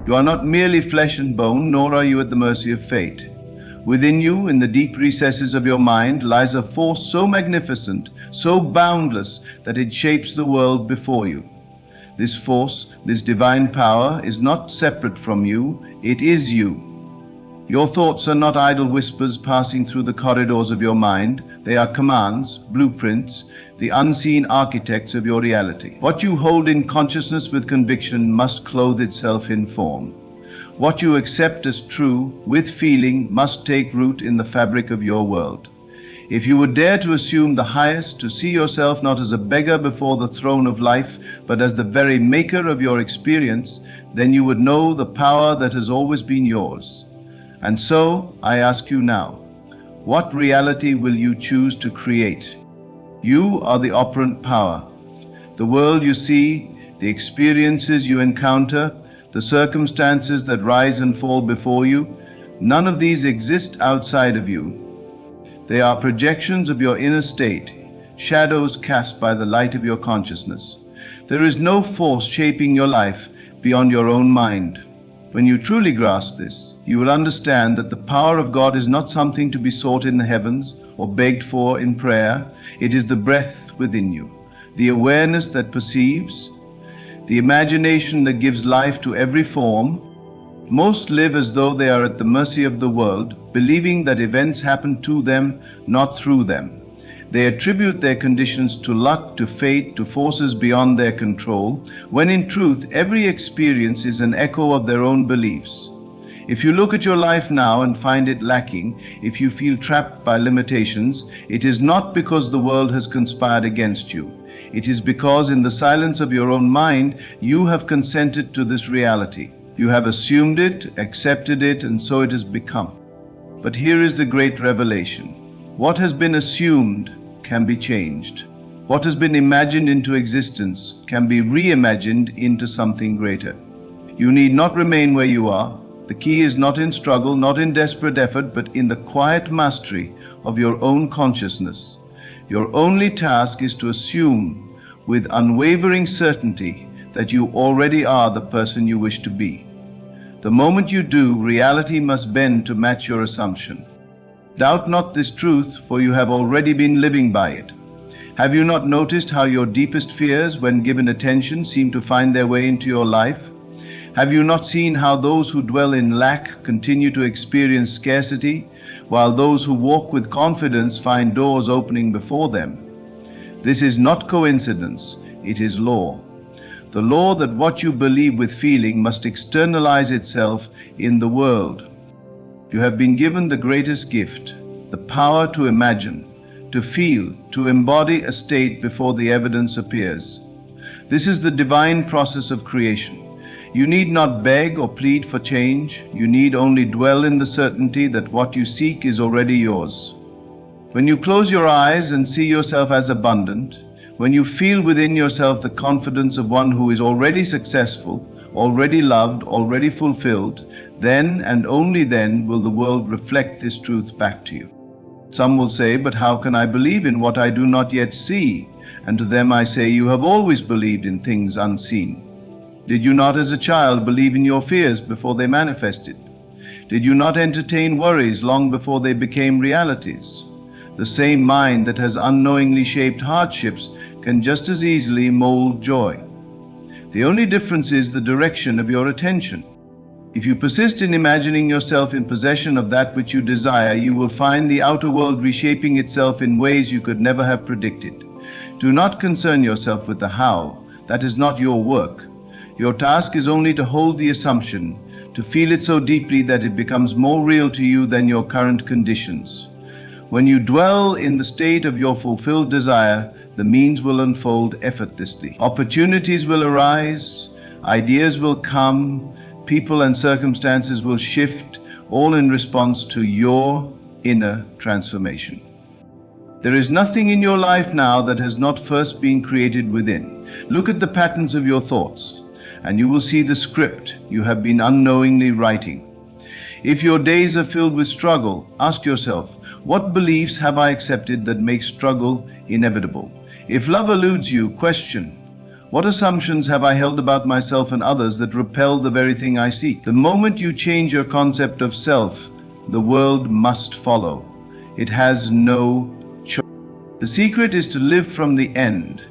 You are not merely flesh and bone, nor are you at the mercy of fate. Within you, in the deep recesses of your mind, lies a force so magnificent, so boundless, that it shapes the world before you. This force, this divine power, is not separate from you, it is you. Your thoughts are not idle whispers passing through the corridors of your mind. They are commands, blueprints, the unseen architects of your reality. What you hold in consciousness with conviction must clothe itself in form. What you accept as true with feeling must take root in the fabric of your world. If you would dare to assume the highest, to see yourself not as a beggar before the throne of life, but as the very maker of your experience, then you would know the power that has always been yours. And so, I ask you now, what reality will you choose to create? You are the operant power. The world you see, the experiences you encounter, the circumstances that rise and fall before you, none of these exist outside of you. They are projections of your inner state, shadows cast by the light of your consciousness. There is no force shaping your life beyond your own mind. When you truly grasp this, you will understand that the power of God is not something to be sought in the heavens or begged for in prayer. It is the breath within you, the awareness that perceives, the imagination that gives life to every form. Most live as though they are at the mercy of the world, believing that events happen to them, not through them. They attribute their conditions to luck, to fate, to forces beyond their control, when in truth every experience is an echo of their own beliefs. If you look at your life now and find it lacking, if you feel trapped by limitations, it is not because the world has conspired against you. It is because in the silence of your own mind, you have consented to this reality. You have assumed it, accepted it, and so it has become. But here is the great revelation. What has been assumed can be changed. What has been imagined into existence can be reimagined into something greater. You need not remain where you are. The key is not in struggle, not in desperate effort, but in the quiet mastery of your own consciousness. Your only task is to assume with unwavering certainty that you already are the person you wish to be. The moment you do, reality must bend to match your assumption. Doubt not this truth, for you have already been living by it. Have you not noticed how your deepest fears, when given attention, seem to find their way into your life? Have you not seen how those who dwell in lack continue to experience scarcity, while those who walk with confidence find doors opening before them? This is not coincidence, it is law. The law that what you believe with feeling must externalize itself in the world. You have been given the greatest gift, the power to imagine, to feel, to embody a state before the evidence appears. This is the divine process of creation. You need not beg or plead for change. You need only dwell in the certainty that what you seek is already yours. When you close your eyes and see yourself as abundant, when you feel within yourself the confidence of one who is already successful, already loved, already fulfilled, then and only then will the world reflect this truth back to you. Some will say, but how can I believe in what I do not yet see? And to them I say, you have always believed in things unseen. Did you not as a child believe in your fears before they manifested? Did you not entertain worries long before they became realities? The same mind that has unknowingly shaped hardships can just as easily mold joy. The only difference is the direction of your attention. If you persist in imagining yourself in possession of that which you desire, you will find the outer world reshaping itself in ways you could never have predicted. Do not concern yourself with the how. That is not your work. Your task is only to hold the assumption, to feel it so deeply that it becomes more real to you than your current conditions. When you dwell in the state of your fulfilled desire, the means will unfold effortlessly. Opportunities will arise, ideas will come, people and circumstances will shift, all in response to your inner transformation. There is nothing in your life now that has not first been created within. Look at the patterns of your thoughts, and you will see the script you have been unknowingly writing. If your days are filled with struggle, ask yourself, what beliefs have I accepted that make struggle inevitable? If love eludes you, question, What assumptions have I held about myself and others that repel the very thing I seek? The moment you change your concept of self, the world must follow. It has no choice. The secret is to live from the end,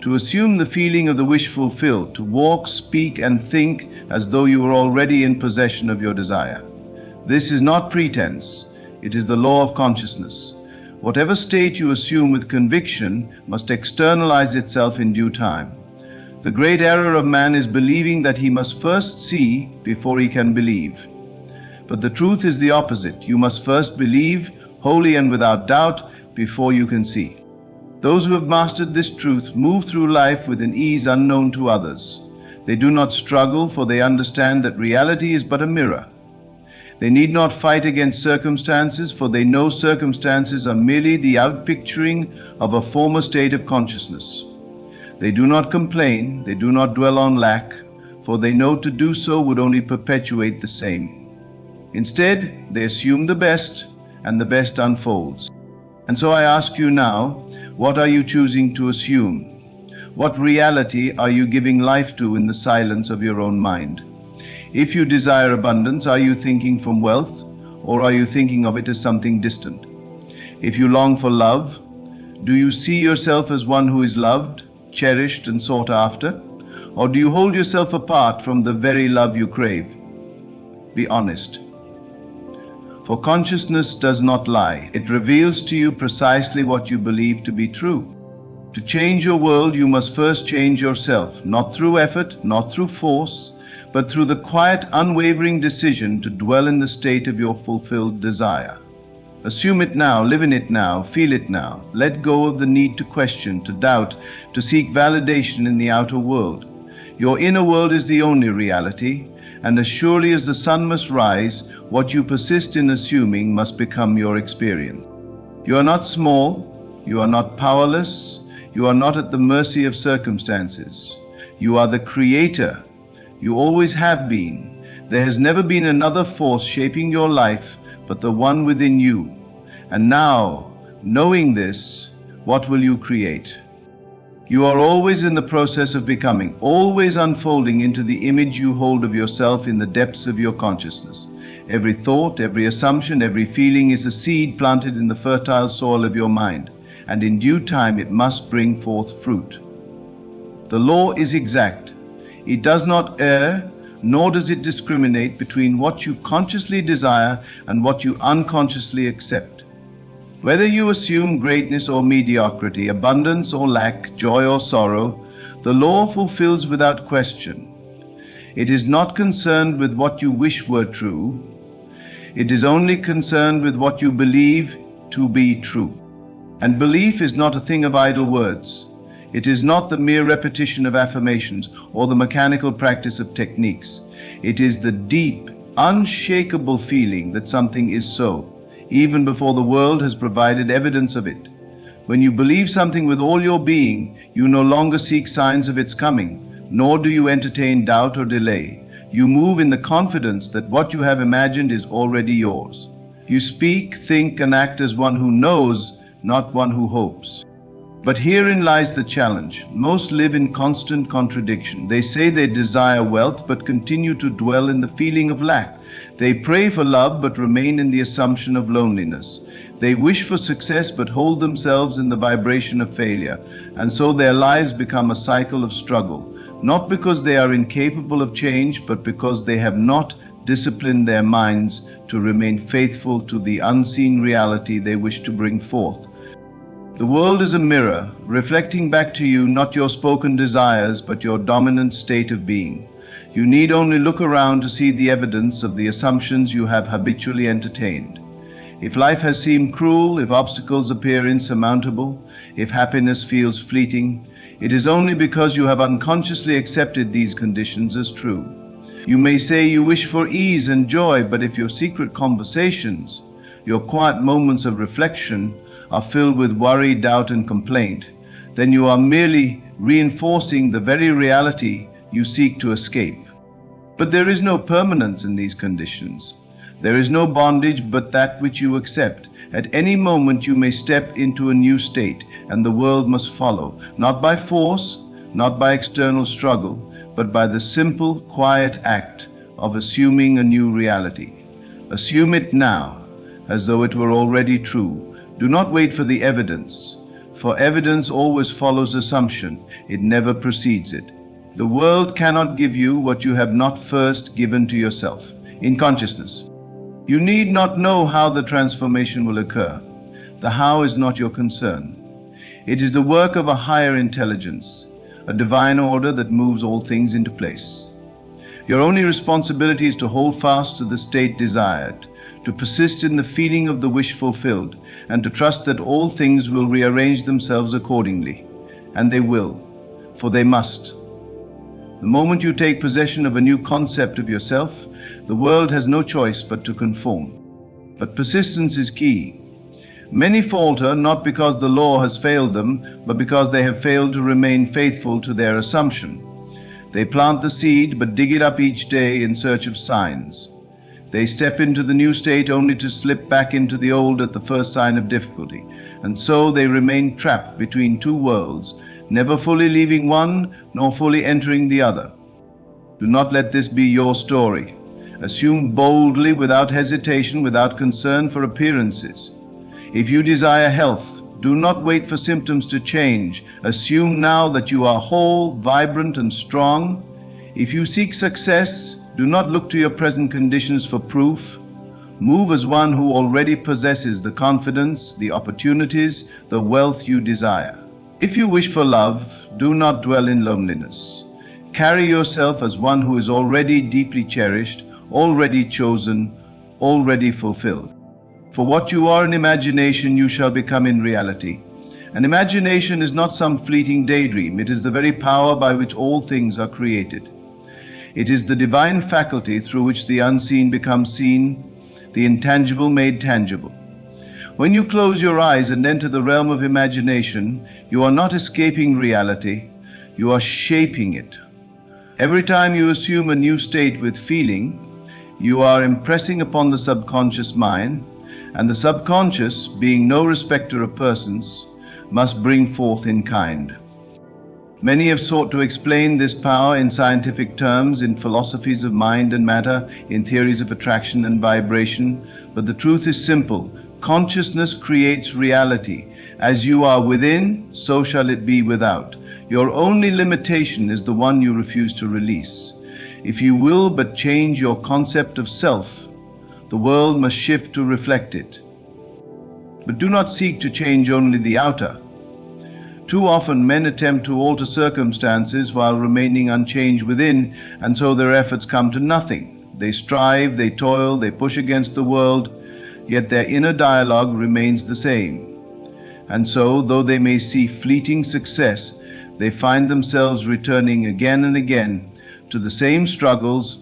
to assume the feeling of the wish fulfilled, to walk, speak, and think as though you were already in possession of your desire. This is not pretense, it is the law of consciousness. Whatever state you assume with conviction must externalize itself in due time. The great error of man is believing that he must first see before he can believe. But the truth is the opposite. You must first believe, wholly and without doubt, before you can see. Those who have mastered this truth move through life with an ease unknown to others. They do not struggle, for they understand that reality is but a mirror. They need not fight against circumstances, for they know circumstances are merely the outpicturing of a former state of consciousness. They do not complain, they do not dwell on lack, for they know to do so would only perpetuate the same. Instead, they assume the best, and the best unfolds. And so I ask you now, what are you choosing to assume? What reality are you giving life to in the silence of your own mind? If you desire abundance, are you thinking from wealth, or are you thinking of it as something distant? If you long for love, do you see yourself as one who is loved, cherished, and sought after? Or do you hold yourself apart from the very love you crave? Be honest. For consciousness does not lie. It reveals to you precisely what you believe to be true. To change your world, you must first change yourself, not through effort, not through force, but through the quiet, unwavering decision to dwell in the state of your fulfilled desire. Assume it now, live in it now, feel it now. Let go of the need to question, to doubt, to seek validation in the outer world. Your inner world is the only reality, and as surely as the sun must rise, what you persist in assuming must become your experience. You are not small, you are not powerless, you are not at the mercy of circumstances. You are the creator. You always have been. There has never been another force shaping your life but the one within you. And now, knowing this, what will you create? You are always in the process of becoming, always unfolding into the image you hold of yourself in the depths of your consciousness. Every thought, every assumption, every feeling is a seed planted in the fertile soil of your mind, and in due time it must bring forth fruit. The law is exact. It does not err, nor does it discriminate between what you consciously desire and what you unconsciously accept. Whether you assume greatness or mediocrity, abundance or lack, joy or sorrow, the law fulfills without question. It is not concerned with what you wish were true. It is only concerned with what you believe to be true. And belief is not a thing of idle words. It is not the mere repetition of affirmations or the mechanical practice of techniques. It is the deep, unshakable feeling that something is so, even before the world has provided evidence of it. When you believe something with all your being, you no longer seek signs of its coming, nor do you entertain doubt or delay. You move in the confidence that what you have imagined is already yours. You speak, think, and act as one who knows, not one who hopes. But herein lies the challenge. Most live in constant contradiction. They say they desire wealth, but continue to dwell in the feeling of lack. They pray for love, but remain in the assumption of loneliness. They wish for success, but hold themselves in the vibration of failure. And so their lives become a cycle of struggle, not because they are incapable of change, but because they have not disciplined their minds to remain faithful to the unseen reality they wish to bring forth. The world is a mirror, reflecting back to you not your spoken desires, but your dominant state of being. You need only look around to see the evidence of the assumptions you have habitually entertained. If life has seemed cruel, if obstacles appear insurmountable, if happiness feels fleeting, it is only because you have unconsciously accepted these conditions as true. You may say you wish for ease and joy, but if your secret conversations, your quiet moments of reflection, are filled with worry, doubt, and complaint, then you are merely reinforcing the very reality you seek to escape. But there is no permanence in these conditions. There is no bondage but that which you accept. At any moment you may step into a new state, and the world must follow, not by force, not by external struggle, but by the simple, quiet act of assuming a new reality. Assume it now, as though it were already true. Do not wait for the evidence, for evidence always follows assumption. It never precedes it. The world cannot give you what you have not first given to yourself in consciousness. You need not know how the transformation will occur. The how is not your concern. It is the work of a higher intelligence, a divine order that moves all things into place. Your only responsibility is to hold fast to the state desired, to persist in the feeling of the wish fulfilled, and to trust that all things will rearrange themselves accordingly. And they will, for they must. The moment you take possession of a new concept of yourself, the world has no choice but to conform. But persistence is key. Many falter not because the law has failed them, but because they have failed to remain faithful to their assumption. They plant the seed, but dig it up each day in search of signs. They step into the new state only to slip back into the old at the first sign of difficulty. And so they remain trapped between two worlds, never fully leaving one, nor fully entering the other. Do not let this be your story. Assume boldly, without hesitation, without concern for appearances. If you desire health, do not wait for symptoms to change. Assume now that you are whole, vibrant, and strong. If you seek success, do not look to your present conditions for proof. Move as one who already possesses the confidence, the opportunities, the wealth you desire. If you wish for love, do not dwell in loneliness. Carry yourself as one who is already deeply cherished, already chosen, already fulfilled. For what you are in imagination, you shall become in reality. And imagination is not some fleeting daydream. It is the very power by which all things are created. It is the divine faculty through which the unseen becomes seen, the intangible made tangible. When you close your eyes and enter the realm of imagination, you are not escaping reality, you are shaping it. Every time you assume a new state with feeling, you are impressing upon the subconscious mind, and the subconscious, being no respecter of persons, must bring forth in kind. Many have sought to explain this power in scientific terms, in philosophies of mind and matter, in theories of attraction and vibration, but the truth is simple. Consciousness creates reality. As you are within, so shall it be without. Your only limitation is the one you refuse to release. If you will but change your concept of self, the world must shift to reflect it. But do not seek to change only the outer. Too often men attempt to alter circumstances while remaining unchanged within, and so their efforts come to nothing. They strive, they toil, they push against the world, yet their inner dialogue remains the same. And so, though they may see fleeting success, they find themselves returning again and again to the same struggles,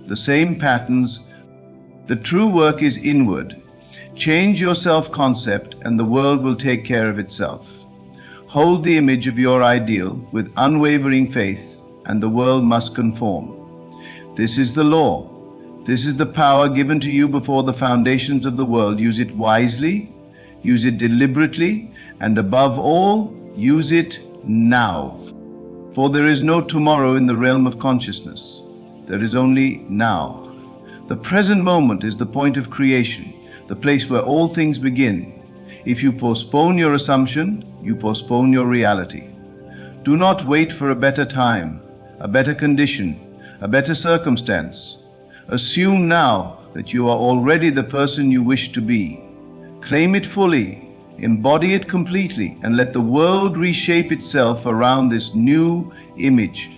the same patterns. The true work is inward. Change your self-concept and the world will take care of itself. Hold the image of your ideal with unwavering faith and the world must conform. This is the law. This is the power given to you before the foundations of the world. Use it wisely, use it deliberately, and above all, use it now. For there is no tomorrow in the realm of consciousness. There is only now. The present moment is the point of creation, the place where all things begin. If you postpone your assumption, you postpone your reality. Do not wait for a better time, a better condition, a better circumstance. Assume now that you are already the person you wish to be. Claim it fully, embody it completely, and let the world reshape itself around this new image.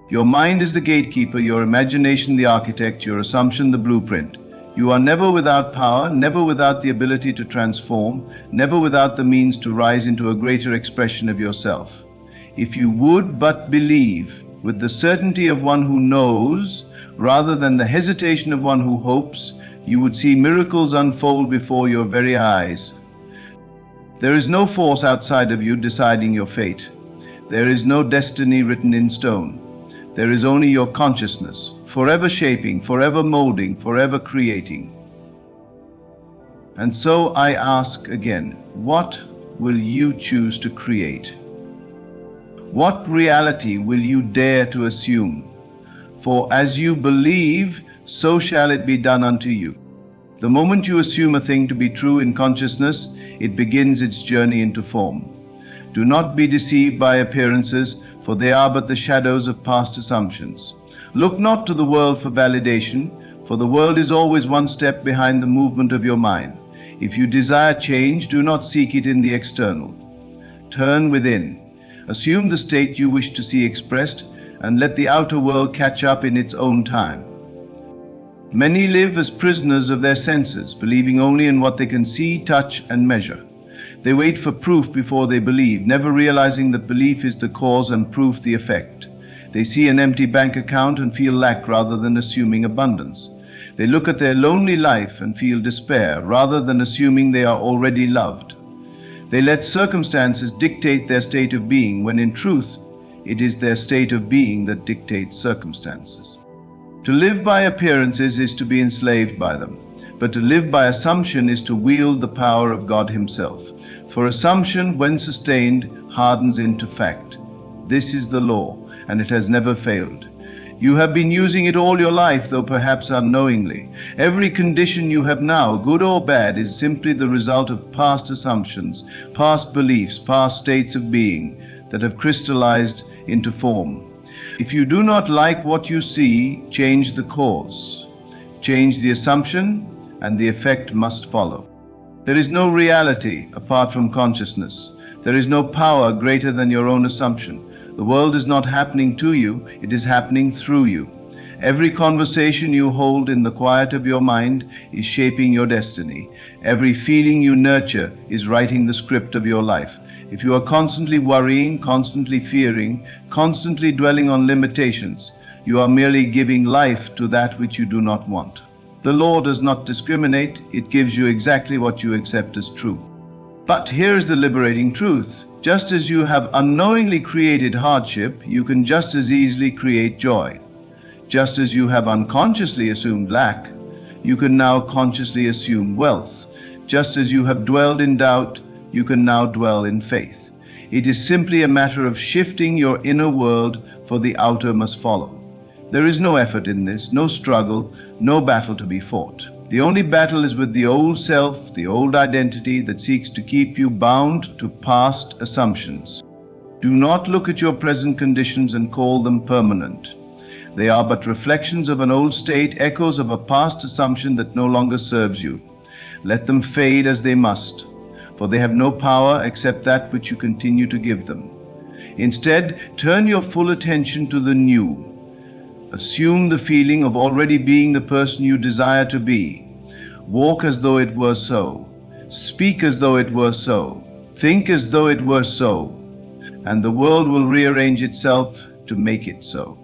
Your mind is the gatekeeper, your imagination the architect, your assumption the blueprint. You are never without power, never without the ability to transform, never without the means to rise into a greater expression of yourself. If you would but believe with the certainty of one who knows, rather than the hesitation of one who hopes, you would see miracles unfold before your very eyes. There is no force outside of you deciding your fate. There is no destiny written in stone. There is only your consciousness, forever shaping, forever molding, forever creating. And so I ask again, what will you choose to create? What reality will you dare to assume? For as you believe, so shall it be done unto you. The moment you assume a thing to be true in consciousness, it begins its journey into form. Do not be deceived by appearances, for they are but the shadows of past assumptions. Look not to the world for validation, for the world is always one step behind the movement of your mind. If you desire change, do not seek it in the external. Turn within. Assume the state you wish to see expressed, and let the outer world catch up in its own time. Many live as prisoners of their senses, believing only in what they can see, touch, and measure. They wait for proof before they believe, never realizing that belief is the cause and proof the effect. They see an empty bank account and feel lack rather than assuming abundance. They look at their lonely life and feel despair rather than assuming they are already loved. They let circumstances dictate their state of being, when in truth, it is their state of being that dictates circumstances. To live by appearances is to be enslaved by them, but to live by assumption is to wield the power of God Himself. For assumption, when sustained, hardens into fact. This is the law, and it has never failed. You have been using it all your life, though perhaps unknowingly. Every condition you have now, good or bad, is simply the result of past assumptions, past beliefs, past states of being that have crystallized into form. If you do not like what you see, change the cause. Change the assumption, and the effect must follow. There is no reality apart from consciousness. There is no power greater than your own assumption. The world is not happening to you, it is happening through you. Every conversation you hold in the quiet of your mind is shaping your destiny. Every feeling you nurture is writing the script of your life. If you are constantly worrying, constantly fearing, constantly dwelling on limitations, you are merely giving life to that which you do not want. The law does not discriminate, it gives you exactly what you accept as true. But here is the liberating truth. Just as you have unknowingly created hardship, you can just as easily create joy. Just as you have unconsciously assumed lack, you can now consciously assume wealth. Just as you have dwelled in doubt, you can now dwell in faith. It is simply a matter of shifting your inner world, for the outer must follow. There is no effort in this, no struggle, no battle to be fought. The only battle is with the old self, the old identity that seeks to keep you bound to past assumptions. Do not look at your present conditions and call them permanent. They are but reflections of an old state, echoes of a past assumption that no longer serves you. Let them fade as they must, for they have no power except that which you continue to give them. Instead, turn your full attention to the new. Assume the feeling of already being the person you desire to be. Walk as though it were so. Speak as though it were so. Think as though it were so. And the world will rearrange itself to make it so.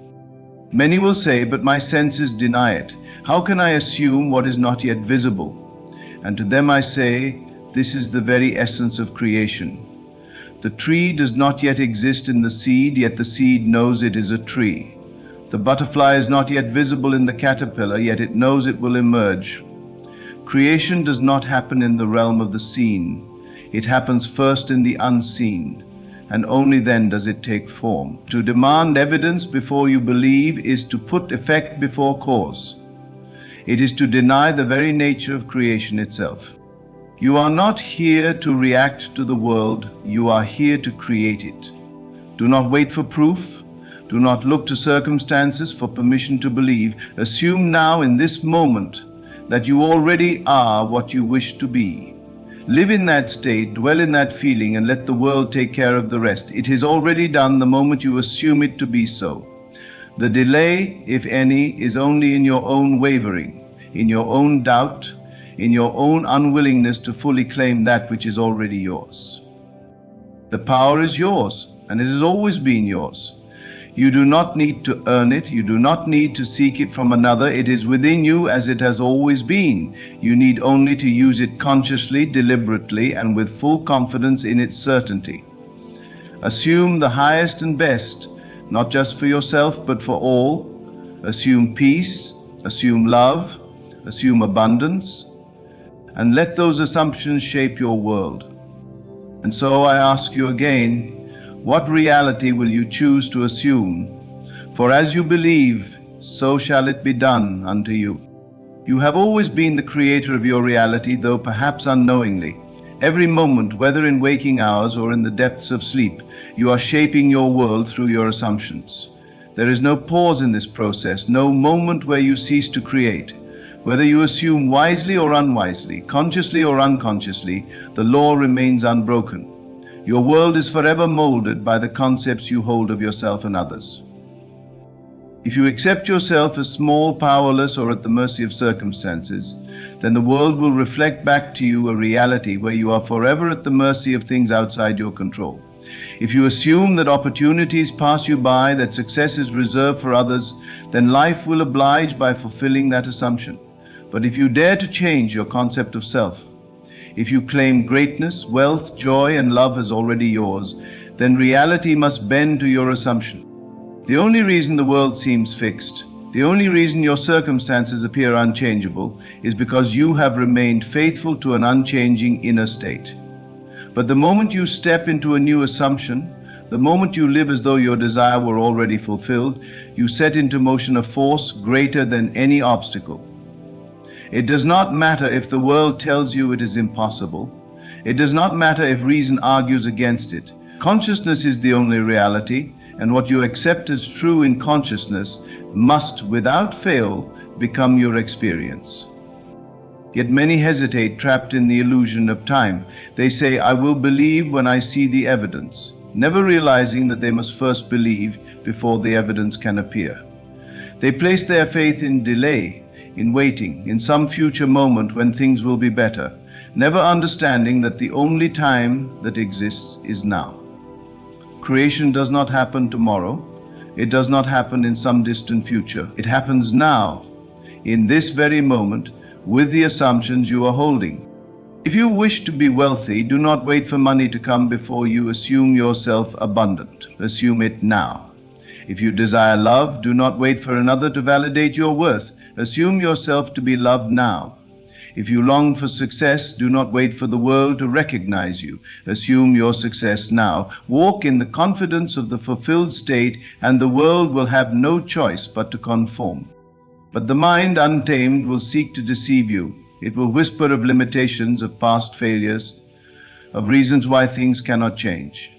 Many will say, but my senses deny it. How can I assume what is not yet visible? And to them I say, this is the very essence of creation. The tree does not yet exist in the seed, yet the seed knows it is a tree. The butterfly is not yet visible in the caterpillar, yet it knows it will emerge. Creation does not happen in the realm of the seen. It happens first in the unseen, and only then does it take form. To demand evidence before you believe is to put effect before cause. It is to deny the very nature of creation itself. You are not here to react to the world, you are here to create it. Do not wait for proof. Do not look to circumstances for permission to believe. Assume now in this moment that you already are what you wish to be. Live in that state, dwell in that feeling, and let the world take care of the rest. It is already done the moment you assume it to be so. The delay, if any, is only in your own wavering, in your own doubt, in your own unwillingness to fully claim that which is already yours. The power is yours, and it has always been yours. You do not need to earn it. You do not need to seek it from another. It is within you as it has always been. You need only to use it consciously, deliberately, and with full confidence in its certainty. Assume the highest and best, not just for yourself, but for all. Assume peace, assume love, assume abundance, and let those assumptions shape your world. And so I ask you again, What reality will you choose to assume? For as you believe, so shall it be done unto you. You have always been the creator of your reality, though perhaps unknowingly. Every moment, whether in waking hours or in the depths of sleep, you are shaping your world through your assumptions. There is no pause in this process, no moment where you cease to create. Whether you assume wisely or unwisely, consciously or unconsciously, the law remains unbroken. Your world is forever molded by the concepts you hold of yourself and others. If you accept yourself as small, powerless, or at the mercy of circumstances, then the world will reflect back to you a reality where you are forever at the mercy of things outside your control. If you assume that opportunities pass you by, that success is reserved for others, then life will oblige by fulfilling that assumption. But if you dare to change your concept of self, if you claim greatness, wealth, joy, and love as already yours, then reality must bend to your assumption. The only reason the world seems fixed, the only reason your circumstances appear unchangeable, is because you have remained faithful to an unchanging inner state. But the moment you step into a new assumption, the moment you live as though your desire were already fulfilled, you set into motion a force greater than any obstacle. It does not matter if the world tells you it is impossible. It does not matter if reason argues against it. Consciousness is the only reality, and what you accept as true in consciousness must, without fail, become your experience. Yet many hesitate, trapped in the illusion of time. They say, "I will believe when I see the evidence," never realizing that they must first believe before the evidence can appear. They place their faith in delay, in waiting, in some future moment when things will be better, never understanding that the only time that exists is now. Creation does not happen tomorrow. It does not happen in some distant future. It happens now, in this very moment, with the assumptions you are holding. If you wish to be wealthy, do not wait for money to come before you assume yourself abundant. Assume it now. If you desire love, do not wait for another to validate your worth. Assume yourself to be loved now. If you long for success, do not wait for the world to recognize you. Assume your success now. Walk in the confidence of the fulfilled state, and the world will have no choice but to conform. But the mind, untamed, will seek to deceive you. It will whisper of limitations, of past failures, of reasons why things cannot change.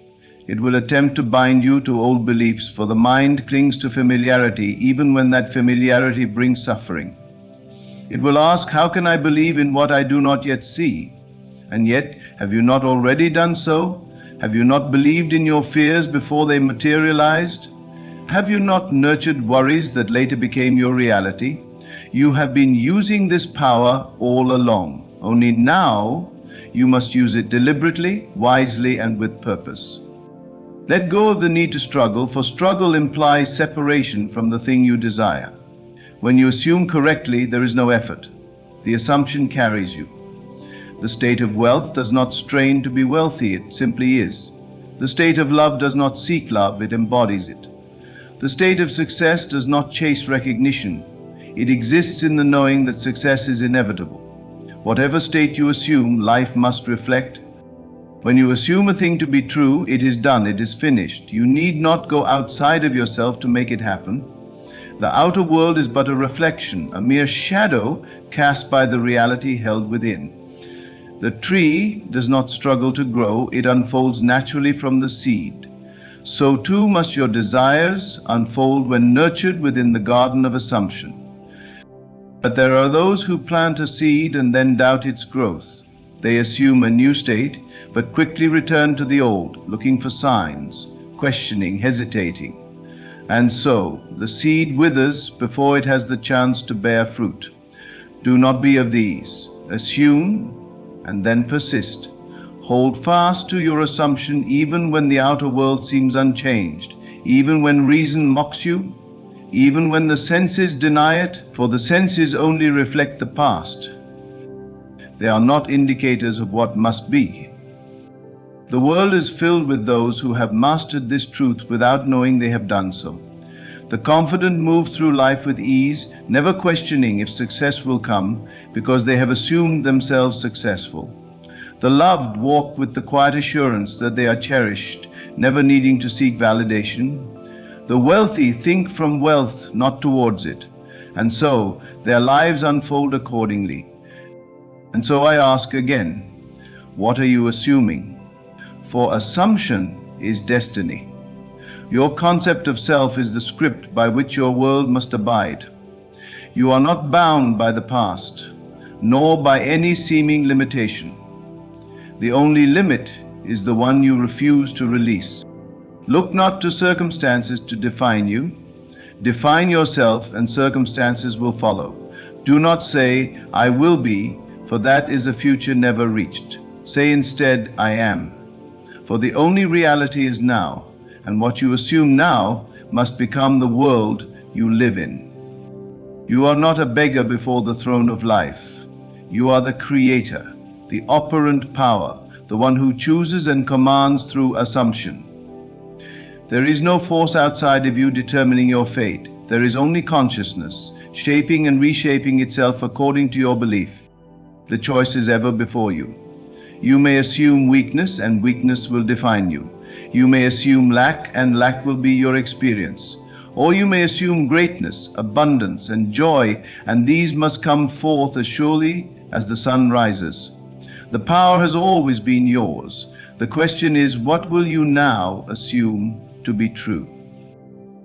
It will attempt to bind you to old beliefs, for the mind clings to familiarity, even when that familiarity brings suffering. It will ask, "How can I believe in what I do not yet see?" And yet, have you not already done so? Have you not believed in your fears before they materialized? Have you not nurtured worries that later became your reality? You have been using this power all along. Only now you must use it deliberately, wisely, and with purpose. Let go of the need to struggle, for struggle implies separation from the thing you desire. When you assume correctly, there is no effort. The assumption carries you. The state of wealth does not strain to be wealthy, it simply is. The state of love does not seek love, it embodies it. The state of success does not chase recognition. It exists in the knowing that success is inevitable. Whatever state you assume, life must reflect. When you assume a thing to be true, it is done, it is finished. You need not go outside of yourself to make it happen. The outer world is but a reflection, a mere shadow cast by the reality held within. The tree does not struggle to grow, it unfolds naturally from the seed. So too must your desires unfold when nurtured within the garden of assumption. But there are those who plant a seed and then doubt its growth. They assume a new state, but quickly return to the old, looking for signs, questioning, hesitating. And so, the seed withers before it has the chance to bear fruit. Do not be of these. Assume and then persist. Hold fast to your assumption even when the outer world seems unchanged, even when reason mocks you, even when the senses deny it, for the senses only reflect the past. They are not indicators of what must be. The world is filled with those who have mastered this truth without knowing they have done so. The confident move through life with ease, never questioning if success will come, because they have assumed themselves successful. The loved walk with the quiet assurance that they are cherished, never needing to seek validation. The wealthy think from wealth, not towards it, and so their lives unfold accordingly. And so I ask again, what are you assuming? For assumption is destiny. Your concept of self is the script by which your world must abide. You are not bound by the past, nor by any seeming limitation. The only limit is the one you refuse to release. Look not to circumstances to define you. Define yourself and circumstances will follow. Do not say, I will be, for that is a future never reached. Say instead, I am. For the only reality is now, and what you assume now must become the world you live in. You are not a beggar before the throne of life. You are the creator, the operant power, the one who chooses and commands through assumption. There is no force outside of you determining your fate. There is only consciousness, shaping and reshaping itself according to your belief. The choice is ever before you. You may assume weakness, and weakness will define you. You may assume lack, and lack will be your experience. Or you may assume greatness, abundance, and joy, and these must come forth as surely as the sun rises. The power has always been yours. The question is, what will you now assume to be true?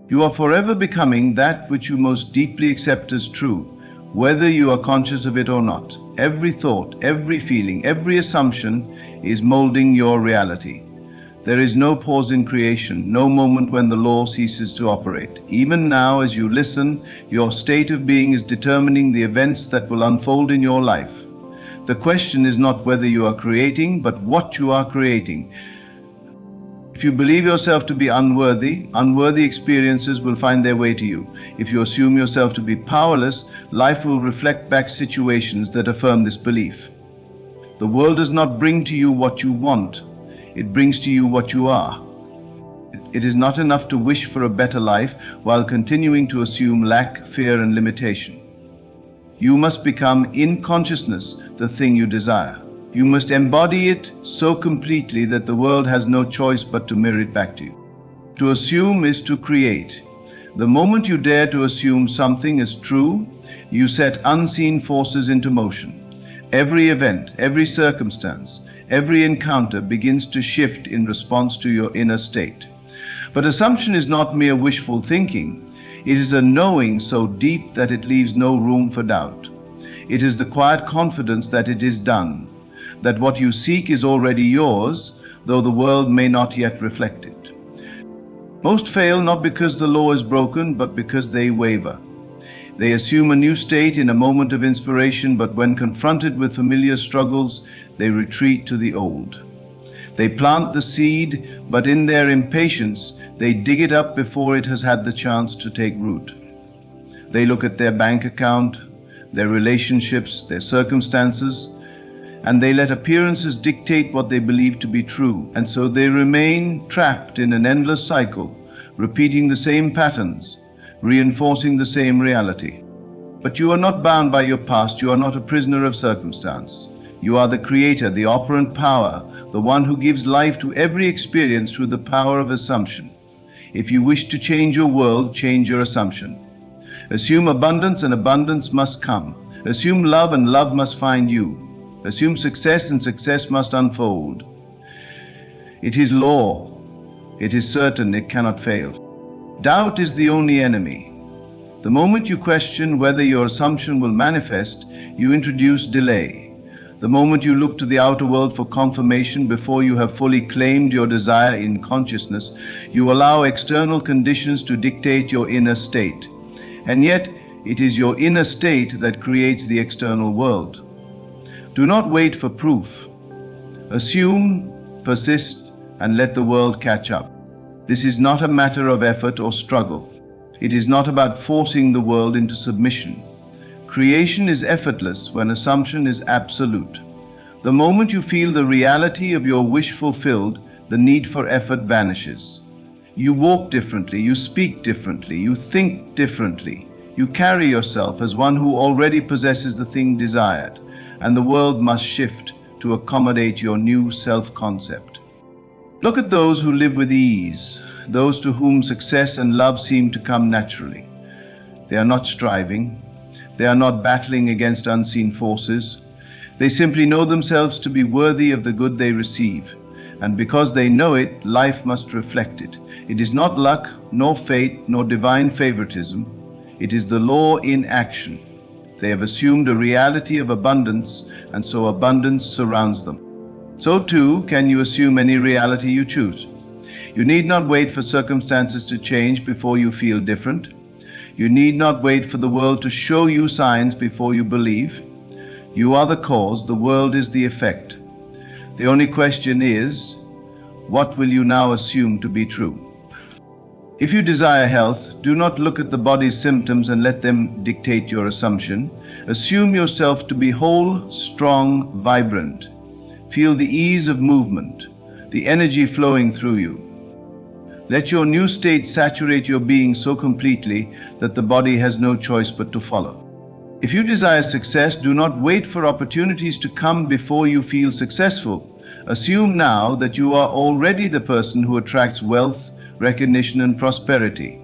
You are forever becoming that which you most deeply accept as true, whether you are conscious of it or not. Every thought, every feeling, every assumption is molding your reality. There is no pause in creation, no moment when the law ceases to operate. Even now, as you listen, your state of being is determining the events that will unfold in your life. The question is not whether you are creating, but what you are creating. If you believe yourself to be unworthy, unworthy experiences will find their way to you. If you assume yourself to be powerless, life will reflect back situations that affirm this belief. The world does not bring to you what you want. It brings to you what you are. It is not enough to wish for a better life while continuing to assume lack, fear, and limitation. You must become in consciousness the thing you desire. You must embody it so completely that the world has no choice but to mirror it back to you. To assume is to create. The moment you dare to assume something is true, you set unseen forces into motion. Every event, every circumstance, every encounter begins to shift in response to your inner state. But assumption is not mere wishful thinking. It is a knowing so deep that it leaves no room for doubt. It is the quiet confidence that it is done, that what you seek is already yours, though the world may not yet reflect it. Most fail not because the law is broken, but because they waver. They assume a new state in a moment of inspiration, but when confronted with familiar struggles, they retreat to the old. They plant the seed, but in their impatience, they dig it up before it has had the chance to take root. They look at their bank account, their relationships, their circumstances, and they let appearances dictate what they believe to be true. And so they remain trapped in an endless cycle, repeating the same patterns, reinforcing the same reality. But you are not bound by your past. You are not a prisoner of circumstance. You are the creator, the operant power, the one who gives life to every experience through the power of assumption. If you wish to change your world, change your assumption. Assume abundance, and abundance must come. Assume love, and love must find you. Assume success, and success must unfold. It is law. It is certain. It cannot fail. Doubt is the only enemy. The moment you question whether your assumption will manifest, you introduce delay. The moment you look to the outer world for confirmation before you have fully claimed your desire in consciousness, you allow external conditions to dictate your inner state. And yet, it is your inner state that creates the external world. Do not wait for proof. Assume, persist, and let the world catch up. This is not a matter of effort or struggle. It is not about forcing the world into submission. Creation is effortless when assumption is absolute. The moment you feel the reality of your wish fulfilled, the need for effort vanishes. You walk differently, you speak differently, you think differently. You carry yourself as one who already possesses the thing desired, and the world must shift to accommodate your new self-concept. Look at those who live with ease, those to whom success and love seem to come naturally. They are not striving. They are not battling against unseen forces. They simply know themselves to be worthy of the good they receive. And because they know it, life must reflect it. It is not luck, nor fate, nor divine favoritism. It is the law in action. They have assumed a reality of abundance, and so abundance surrounds them. So too can you assume any reality you choose. You need not wait for circumstances to change before you feel different. You need not wait for the world to show you signs before you believe. You are the cause, the world is the effect. The only question is, what will you now assume to be true? If you desire health, do not look at the body's symptoms and let them dictate your assumption. Assume yourself to be whole, strong, vibrant. Feel the ease of movement, the energy flowing through you. Let your new state saturate your being so completely that the body has no choice but to follow. If you desire success, do not wait for opportunities to come before you feel successful. Assume now that you are already the person who attracts wealth, recognition, and prosperity.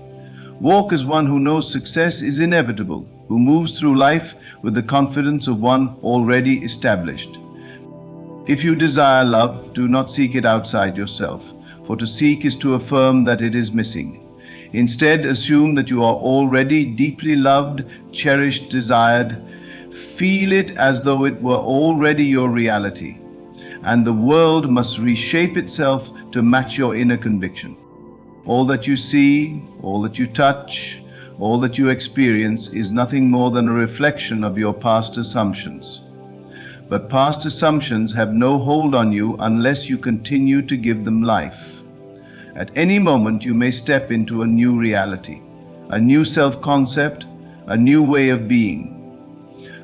Walk as one who knows success is inevitable, who moves through life with the confidence of one already established. If you desire love, do not seek it outside yourself, for to seek is to affirm that it is missing. Instead, assume that you are already deeply loved, cherished, desired. Feel it as though it were already your reality, and the world must reshape itself to match your inner conviction. All that you see, all that you touch, all that you experience is nothing more than a reflection of your past assumptions. But past assumptions have no hold on you unless you continue to give them life. At any moment you may step into a new reality, a new self-concept, a new way of being.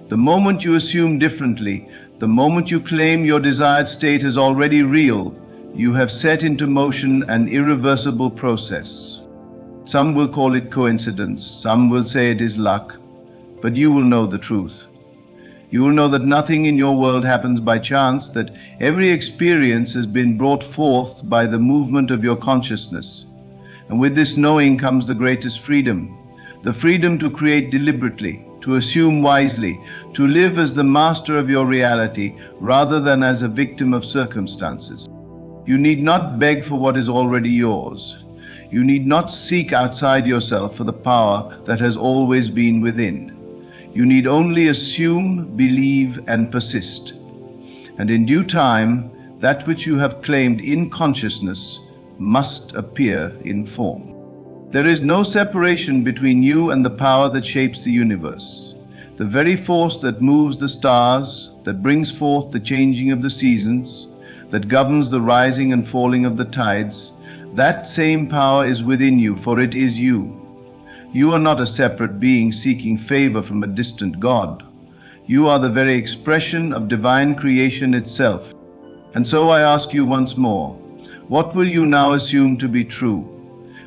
The moment you assume differently, the moment you claim your desired state is already real, you have set into motion an irreversible process. Some will call it coincidence, some will say it is luck, but you will know the truth. You will know that nothing in your world happens by chance, that every experience has been brought forth by the movement of your consciousness. And with this knowing comes the greatest freedom, the freedom to create deliberately, to assume wisely, to live as the master of your reality rather than as a victim of circumstances. You need not beg for what is already yours. You need not seek outside yourself for the power that has always been within. You need only assume, believe, and persist. And in due time, that which you have claimed in consciousness must appear in form. There is no separation between you and the power that shapes the universe. The very force that moves the stars, that brings forth the changing of the seasons, that governs the rising and falling of the tides, that same power is within you, for it is you. You are not a separate being seeking favor from a distant God. You are the very expression of divine creation itself. And so I ask you once more, what will you now assume to be true?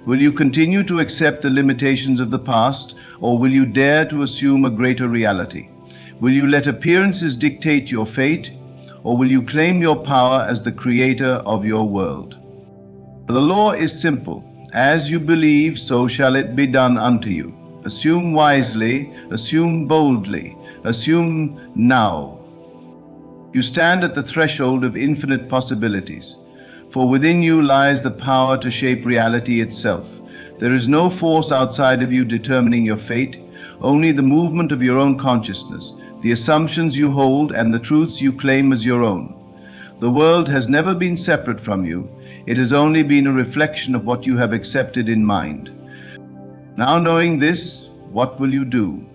Will you continue to accept the limitations of the past, or will you dare to assume a greater reality? Will you let appearances dictate your fate, or will you claim your power as the creator of your world? The law is simple. As you believe, so shall it be done unto you. Assume wisely, assume boldly, assume now. You stand at the threshold of infinite possibilities, for within you lies the power to shape reality itself. There is no force outside of you determining your fate, only the movement of your own consciousness, the assumptions you hold, and the truths you claim as your own. The world has never been separate from you. It has only been a reflection of what you have accepted in mind. Now knowing this, what will you do?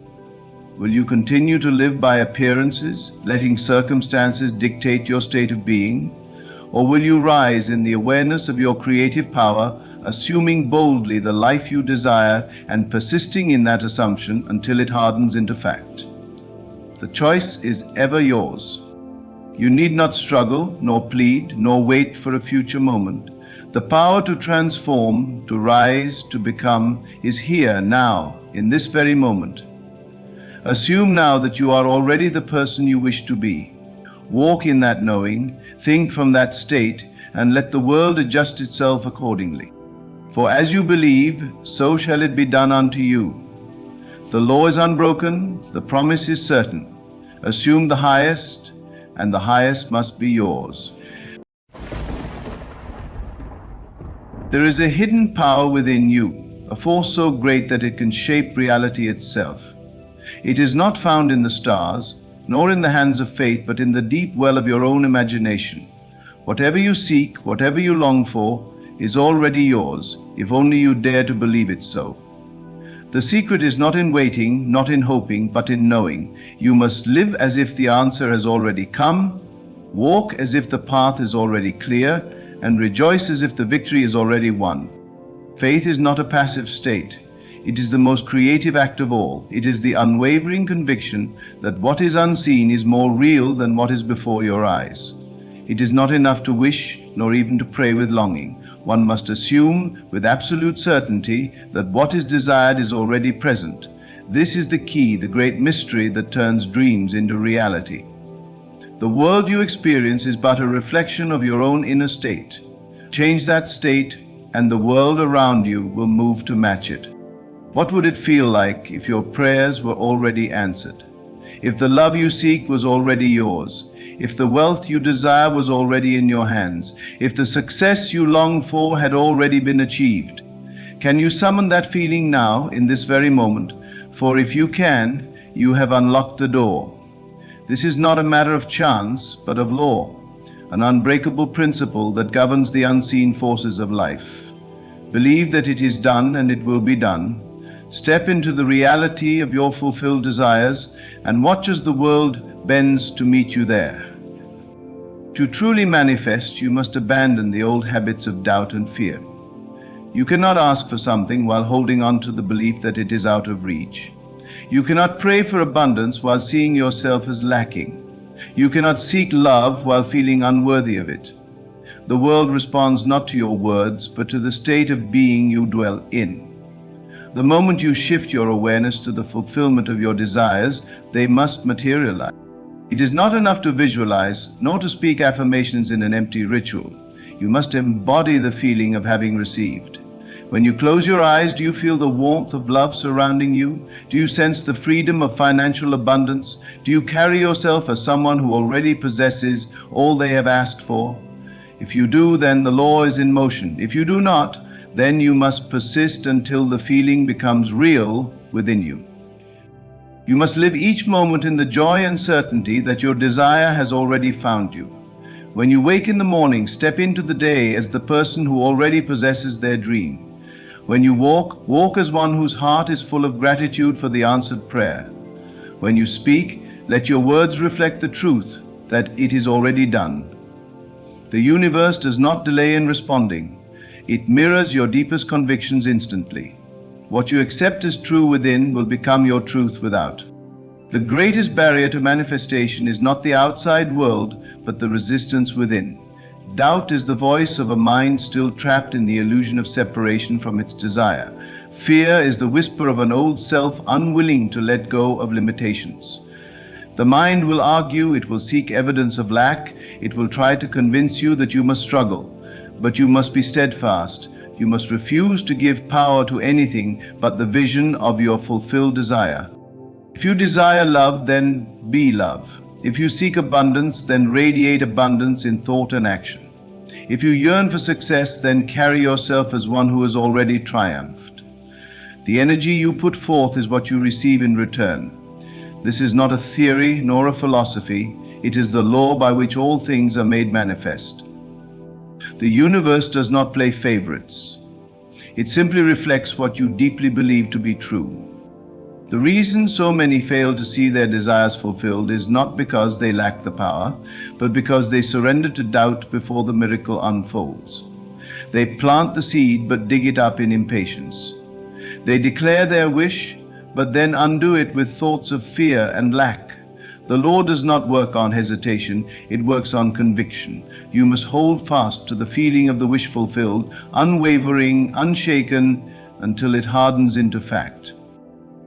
Will you continue to live by appearances, letting circumstances dictate your state of being? Or will you rise in the awareness of your creative power, assuming boldly the life you desire and persisting in that assumption until it hardens into fact? The choice is ever yours. You need not struggle, nor plead, nor wait for a future moment. The power to transform, to rise, to become is here, now, in this very moment. Assume now that you are already the person you wish to be. Walk in that knowing, think from that state, and let the world adjust itself accordingly. For as you believe, so shall it be done unto you. The law is unbroken, the promise is certain. Assume the highest, and the highest must be yours. There is a hidden power within you, a force so great that it can shape reality itself. It is not found in the stars, nor in the hands of fate, but in the deep well of your own imagination. Whatever you seek, whatever you long for, is already yours, if only you dare to believe it so. The secret is not in waiting, not in hoping, but in knowing. You must live as if the answer has already come, walk as if the path is already clear, and rejoice as if the victory is already won. Faith is not a passive state. It is the most creative act of all. It is the unwavering conviction that what is unseen is more real than what is before your eyes. It is not enough to wish, nor even to pray with longing. One must assume with absolute certainty that what is desired is already present. This is the key, the great mystery that turns dreams into reality. The world you experience is but a reflection of your own inner state. Change that state, and the world around you will move to match it. What would it feel like if your prayers were already answered? If the love you seek was already yours? If the wealth you desire was already in your hands? If the success you long for had already been achieved? Can you summon that feeling now, in this very moment? For if you can, you have unlocked the door. This is not a matter of chance, but of law, an unbreakable principle that governs the unseen forces of life. Believe that it is done, and it will be done. Step into the reality of your fulfilled desires and watch as the world bends to meet you there. To truly manifest, you must abandon the old habits of doubt and fear. You cannot ask for something while holding on to the belief that it is out of reach. You cannot pray for abundance while seeing yourself as lacking. You cannot seek love while feeling unworthy of it. The world responds not to your words, but to the state of being you dwell in. The moment you shift your awareness to the fulfillment of your desires, they must materialize. It is not enough to visualize, nor to speak affirmations in an empty ritual. You must embody the feeling of having received. When you close your eyes, do you feel the warmth of love surrounding you? Do you sense the freedom of financial abundance? Do you carry yourself as someone who already possesses all they have asked for? If you do, then the law is in motion. If you do not, then you must persist until the feeling becomes real within you. You must live each moment in the joy and certainty that your desire has already found you. When you wake in the morning, step into the day as the person who already possesses their dream. When you walk, walk as one whose heart is full of gratitude for the answered prayer. When you speak, let your words reflect the truth that it is already done. The universe does not delay in responding. It mirrors your deepest convictions instantly. What you accept as true within will become your truth without. The greatest barrier to manifestation is not the outside world, but the resistance within. Doubt is the voice of a mind still trapped in the illusion of separation from its desire. Fear is the whisper of an old self unwilling to let go of limitations. The mind will argue, it will seek evidence of lack, it will try to convince you that you must struggle. But you must be steadfast. You must refuse to give power to anything but the vision of your fulfilled desire. If you desire love, then be love. If you seek abundance, then radiate abundance in thought and action. If you yearn for success, then carry yourself as one who has already triumphed. The energy you put forth is what you receive in return. This is not a theory nor a philosophy. It is the law by which all things are made manifest. The universe does not play favorites. It simply reflects what you deeply believe to be true. The reason so many fail to see their desires fulfilled is not because they lack the power, but because they surrender to doubt before the miracle unfolds. They plant the seed but dig it up in impatience. They declare their wish, but then undo it with thoughts of fear and lack. The law does not work on hesitation, it works on conviction. You must hold fast to the feeling of the wish fulfilled, unwavering, unshaken, until it hardens into fact.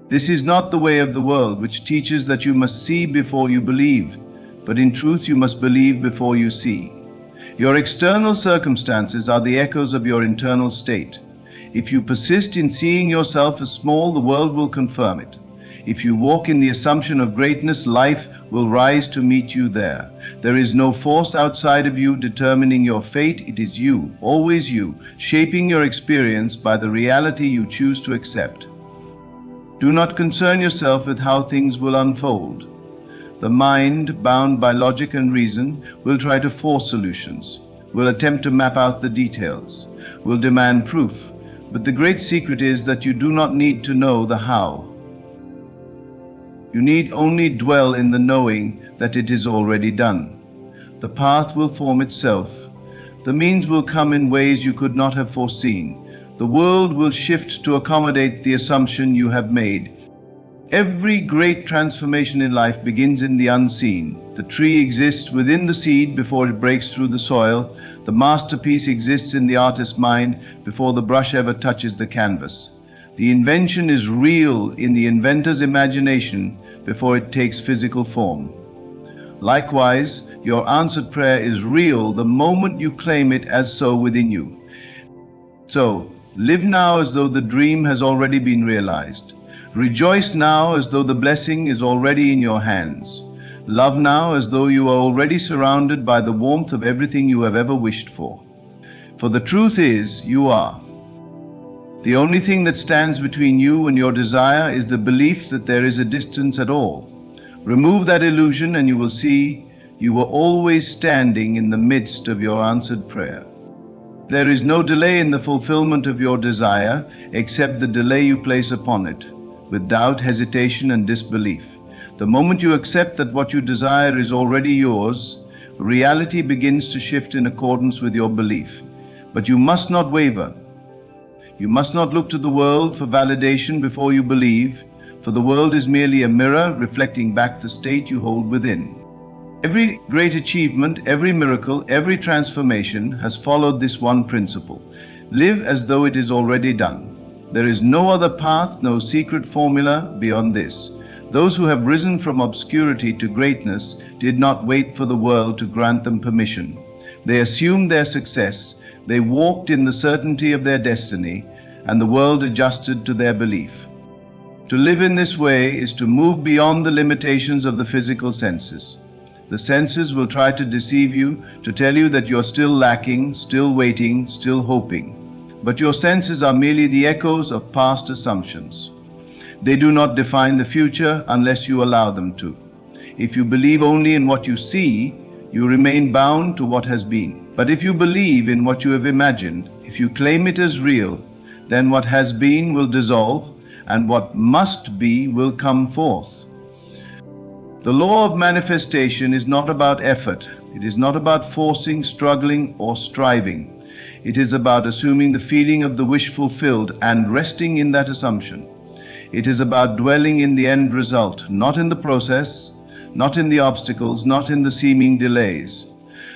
This is not the way of the world, which teaches that you must see before you believe, but in truth you must believe before you see. Your external circumstances are the echoes of your internal state. If you persist in seeing yourself as small, the world will confirm it. If you walk in the assumption of greatness, life will rise to meet you there. There is no force outside of you determining your fate. It is you, always you, shaping your experience by the reality you choose to accept. Do not concern yourself with how things will unfold. The mind, bound by logic and reason, will try to force solutions, will attempt to map out the details, will demand proof. But the great secret is that you do not need to know the how. You need only dwell in the knowing that it is already done. The path will form itself. The means will come in ways you could not have foreseen. The world will shift to accommodate the assumption you have made. Every great transformation in life begins in the unseen. The tree exists within the seed before it breaks through the soil. The masterpiece exists in the artist's mind before the brush ever touches the canvas. The invention is real in the inventor's imagination before it takes physical form. Likewise, your answered prayer is real the moment you claim it as so within you. So, live now as though the dream has already been realized. Rejoice now as though the blessing is already in your hands. Love now as though you are already surrounded by the warmth of everything you have ever wished for. For the truth is, you are. The only thing that stands between you and your desire is the belief that there is a distance at all. Remove that illusion and you will see you were always standing in the midst of your answered prayer. There is no delay in the fulfillment of your desire except the delay you place upon it, with doubt, hesitation, and disbelief. The moment you accept that what you desire is already yours, reality begins to shift in accordance with your belief. But you must not waver. You must not look to the world for validation before you believe, for the world is merely a mirror reflecting back the state you hold within. Every great achievement, every miracle, every transformation has followed this one principle. Live as though it is already done. There is no other path, no secret formula beyond this. Those who have risen from obscurity to greatness did not wait for the world to grant them permission. They assumed their success. They walked in the certainty of their destiny, and the world adjusted to their belief. To live in this way is to move beyond the limitations of the physical senses. The senses will try to deceive you, to tell you that you're still lacking, still waiting, still hoping. But your senses are merely the echoes of past assumptions. They do not define the future unless you allow them to. If you believe only in what you see, you remain bound to what has been. But if you believe in what you have imagined, if you claim it as real, then what has been will dissolve, and what must be will come forth. The law of manifestation is not about effort. It is not about forcing, struggling, or striving. It is about assuming the feeling of the wish fulfilled and resting in that assumption. It is about dwelling in the end result, not in the process, not in the obstacles, not in the seeming delays.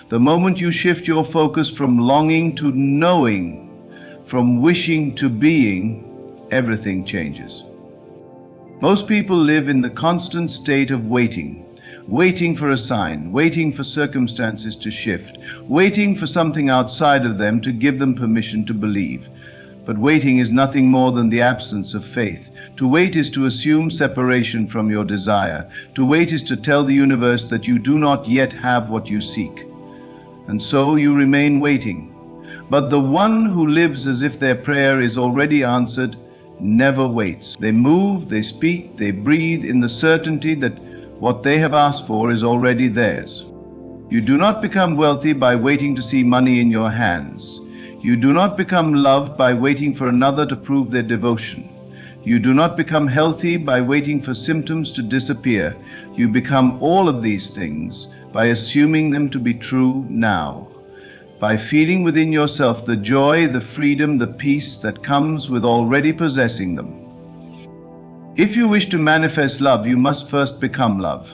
The moment you shift your focus from longing to knowing, from wishing to being, everything changes. Most people live in the constant state of waiting for a sign, waiting for circumstances to shift, waiting for something outside of them to give them permission to believe. But waiting is nothing more than the absence of faith. To wait is to assume separation from your desire. To wait is to tell the universe that you do not yet have what you seek. And so you remain waiting. But the one who lives as if their prayer is already answered never waits. They move, they speak, they breathe in the certainty that what they have asked for is already theirs. You do not become wealthy by waiting to see money in your hands. You do not become loved by waiting for another to prove their devotion. You do not become healthy by waiting for symptoms to disappear. You become all of these things by assuming them to be true now, by feeling within yourself the joy, the freedom, the peace that comes with already possessing them. If you wish to manifest love, you must first become love.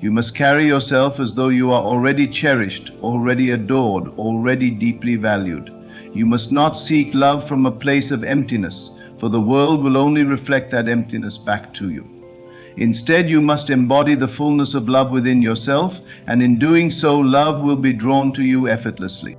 You must carry yourself as though you are already cherished, already adored, already deeply valued. You must not seek love from a place of emptiness, for the world will only reflect that emptiness back to you. Instead, you must embody the fullness of love within yourself, and in doing so, love will be drawn to you effortlessly.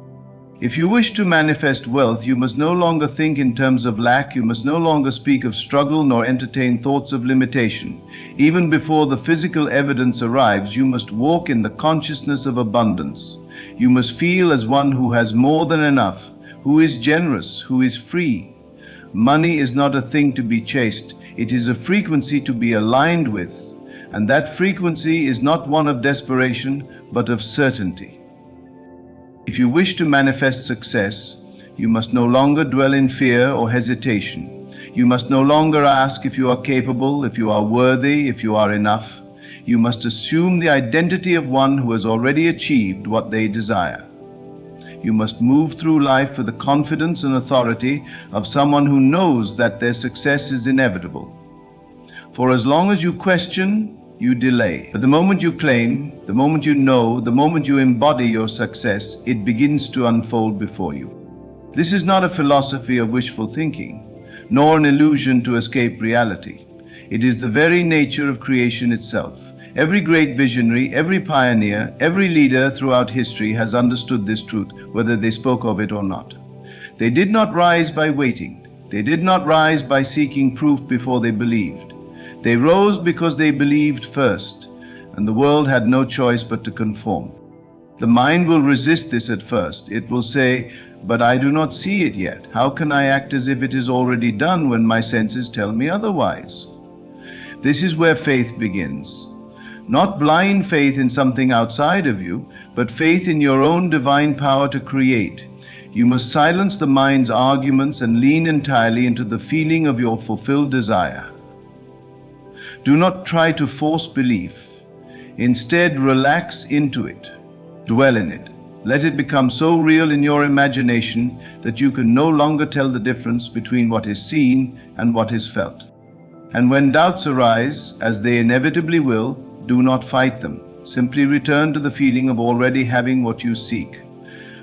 If you wish to manifest wealth, you must no longer think in terms of lack, you must no longer speak of struggle nor entertain thoughts of limitation. Even before the physical evidence arrives, you must walk in the consciousness of abundance. You must feel as one who has more than enough, who is generous, who is free. Money is not a thing to be chased, it is a frequency to be aligned with, and that frequency is not one of desperation, but of certainty. If you wish to manifest success, you must no longer dwell in fear or hesitation. You must no longer ask if you are capable, if you are worthy, if you are enough. You must assume the identity of one who has already achieved what they desire. You must move through life with the confidence and authority of someone who knows that their success is inevitable. For as long as you question, you delay. But the moment you claim, the moment you know, the moment you embody your success, it begins to unfold before you. This is not a philosophy of wishful thinking, nor an illusion to escape reality. It is the very nature of creation itself. Every great visionary, every pioneer, every leader throughout history has understood this truth, whether they spoke of it or not. They did not rise by waiting. They did not rise by seeking proof before they believed. They rose because they believed first, and the world had no choice but to conform. The mind will resist this at first. It will say, "But I do not see it yet. How can I act as if it is already done when my senses tell me otherwise?" This is where faith begins. Not blind faith in something outside of you, but faith in your own divine power to create. You must silence the mind's arguments and lean entirely into the feeling of your fulfilled desire. Do not try to force belief. Instead, relax into it. Dwell in it. Let it become so real in your imagination that you can no longer tell the difference between what is seen and what is felt. And when doubts arise, as they inevitably will, do not fight them. Simply return to the feeling of already having what you seek.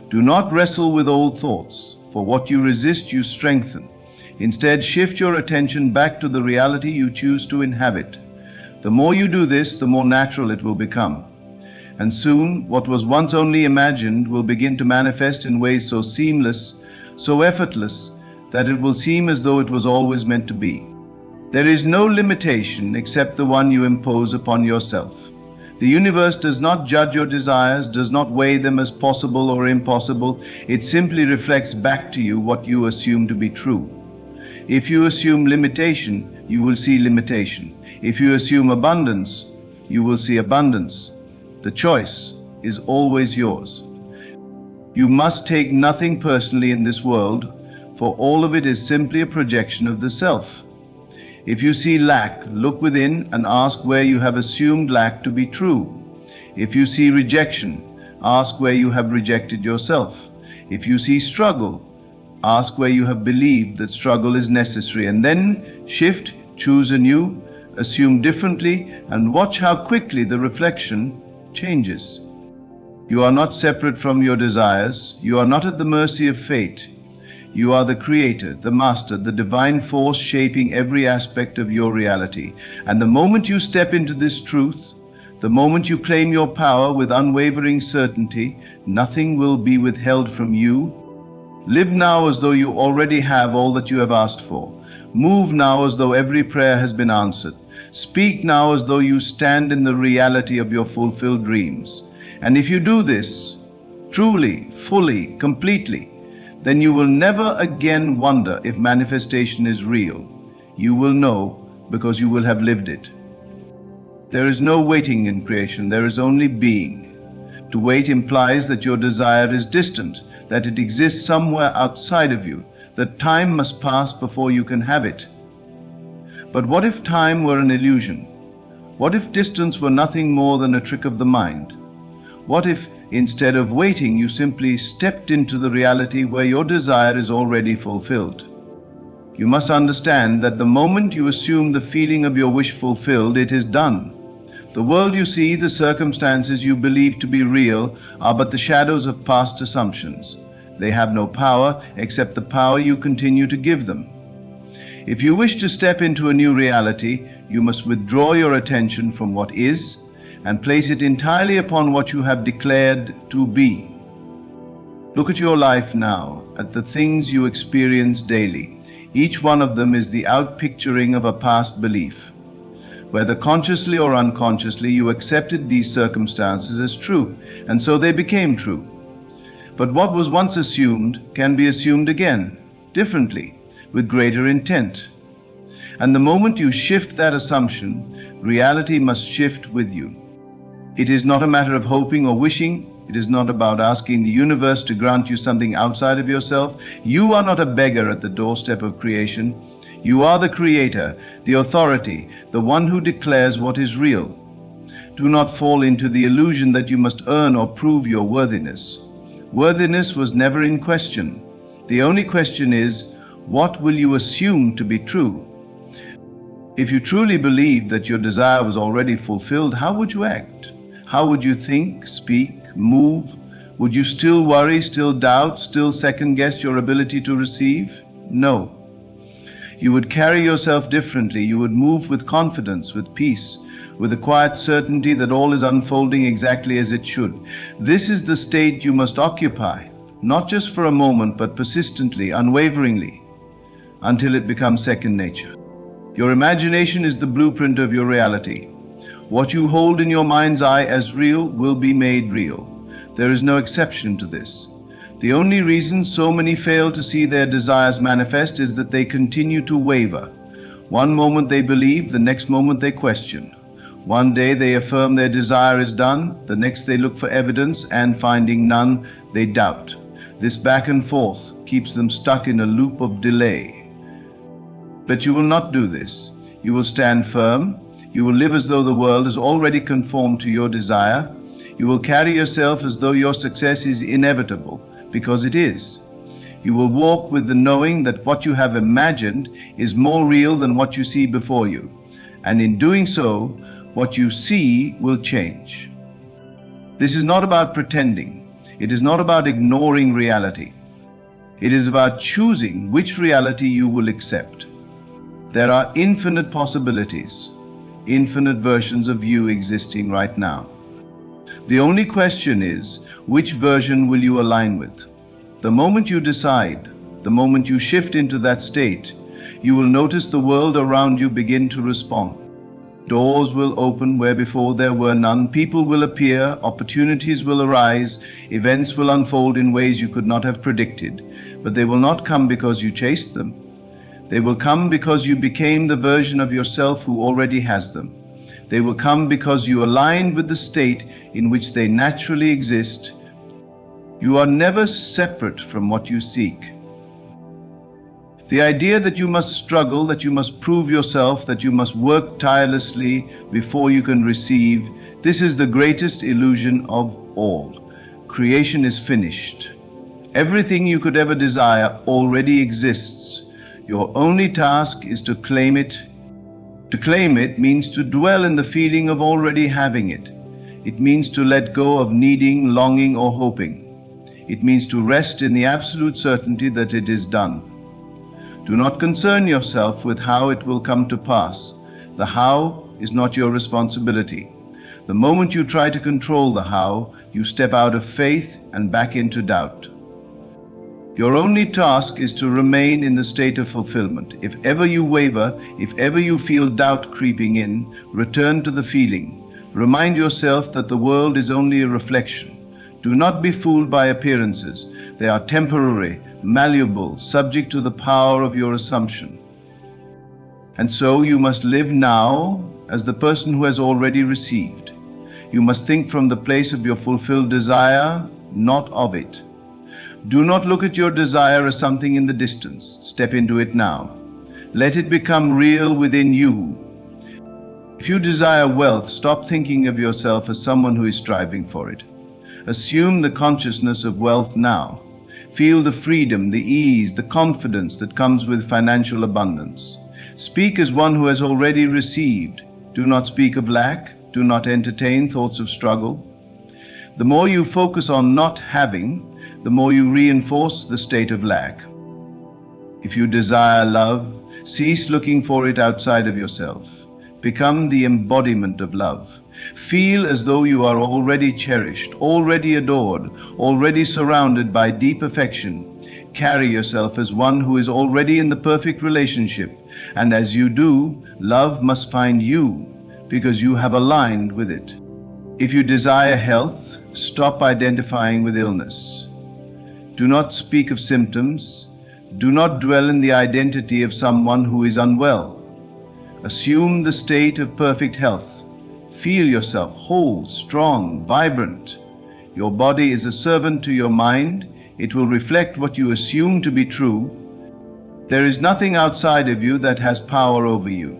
Do not wrestle with old thoughts, for what you resist you strengthen. Instead, shift your attention back to the reality you choose to inhabit. The more you do this, the more natural it will become. And soon, what was once only imagined will begin to manifest in ways so seamless, so effortless, that it will seem as though it was always meant to be. There is no limitation except the one you impose upon yourself. The universe does not judge your desires, does not weigh them as possible or impossible. It simply reflects back to you what you assume to be true. If you assume limitation, you will see limitation. If you assume abundance, you will see abundance. The choice is always yours. You must take nothing personally in this world, for all of it is simply a projection of the self. If you see lack, look within and ask where you have assumed lack to be true. If you see rejection, ask where you have rejected yourself. If you see struggle, ask where you have believed that struggle is necessary, and then shift, choose anew, assume differently, and watch how quickly the reflection changes. You are not separate from your desires. You are not at the mercy of fate. You are the creator, the master, the divine force shaping every aspect of your reality. And the moment you step into this truth, the moment you claim your power with unwavering certainty, nothing will be withheld from you. Live now as though you already have all that you have asked for. Move now as though every prayer has been answered. Speak now as though you stand in the reality of your fulfilled dreams. And if you do this, truly, fully, completely, then you will never again wonder if manifestation is real. You will know because you will have lived it. There is no waiting in creation, there is only being. To wait implies that your desire is distant, that it exists somewhere outside of you, that time must pass before you can have it. But what if time were an illusion? What if distance were nothing more than a trick of the mind? What if, instead of waiting, you simply stepped into the reality where your desire is already fulfilled? You must understand that the moment you assume the feeling of your wish fulfilled, it is done. The world you see, the circumstances you believe to be real, are but the shadows of past assumptions. They have no power except the power you continue to give them. If you wish to step into a new reality, you must withdraw your attention from what is and place it entirely upon what you have declared to be. Look at your life now, at the things you experience daily. Each one of them is the outpicturing of a past belief. Whether consciously or unconsciously, you accepted these circumstances as true, and so they became true. But what was once assumed can be assumed again, differently, with greater intent. And the moment you shift that assumption, reality must shift with you. It is not a matter of hoping or wishing. It is not about asking the universe to grant you something outside of yourself. You are not a beggar at the doorstep of creation. You are the creator, the authority, the one who declares what is real. Do not fall into the illusion that you must earn or prove your worthiness. Worthiness was never in question. The only question is, what will you assume to be true? If you truly believed that your desire was already fulfilled, how would you act? How would you think, speak, move? Would you still worry, still doubt, still second-guess your ability to receive? No. You would carry yourself differently. You would move with confidence, with peace, with a quiet certainty that all is unfolding exactly as it should. This is the state you must occupy, not just for a moment, but persistently, unwaveringly, until it becomes second nature. Your imagination is the blueprint of your reality. What you hold in your mind's eye as real will be made real. There is no exception to this. The only reason so many fail to see their desires manifest is that they continue to waver. One moment they believe, the next moment they question. One day they affirm their desire is done, the next they look for evidence, and finding none, they doubt. This back and forth keeps them stuck in a loop of delay. But you will not do this. You will stand firm. You will live as though the world has already conformed to your desire. You will carry yourself as though your success is inevitable, because it is. You will walk with the knowing that what you have imagined is more real than what you see before you. And in doing so, what you see will change. This is not about pretending. It is not about ignoring reality. It is about choosing which reality you will accept. There are infinite possibilities, infinite versions of you existing right now. The only question is, which version will you align with? The moment you decide, the moment you shift into that state, you will notice the world around you begin to respond. Doors will open where before there were none. People will appear, opportunities will arise, events will unfold in ways you could not have predicted. But they will not come because you chased them. They will come because you became the version of yourself who already has them. They will come because you aligned with the state in which they naturally exist. You are never separate from what you seek. The idea that you must struggle, that you must prove yourself, that you must work tirelessly before you can receive, this is the greatest illusion of all. Creation is finished. Everything you could ever desire already exists. Your only task is to claim it. To claim it means to dwell in the feeling of already having it. It means to let go of needing, longing, or hoping. It means to rest in the absolute certainty that it is done. Do not concern yourself with how it will come to pass. The how is not your responsibility. The moment you try to control the how, you step out of faith and back into doubt. Your only task is to remain in the state of fulfillment. If ever you waver, if ever you feel doubt creeping in, return to the feeling. Remind yourself that the world is only a reflection. Do not be fooled by appearances. They are temporary, malleable, subject to the power of your assumption. And so you must live now as the person who has already received. You must think from the place of your fulfilled desire, not of it. Do not look at your desire as something in the distance. Step into it now. Let it become real within you. If you desire wealth, stop thinking of yourself as someone who is striving for it. Assume the consciousness of wealth now. Feel the freedom, the ease, the confidence that comes with financial abundance. Speak as one who has already received. Do not speak of lack. Do not entertain thoughts of struggle. The more you focus on not having, the more you reinforce the state of lack. If you desire love, cease looking for it outside of yourself. Become the embodiment of love. Feel as though you are already cherished, already adored, already surrounded by deep affection. Carry yourself as one who is already in the perfect relationship, and as you do, love must find you because you have aligned with it. If you desire health, stop identifying with illness. Do not speak of symptoms. Do not dwell in the identity of someone who is unwell. Assume the state of perfect health. Feel yourself whole, strong, vibrant. Your body is a servant to your mind. It will reflect what you assume to be true. There is nothing outside of you that has power over you.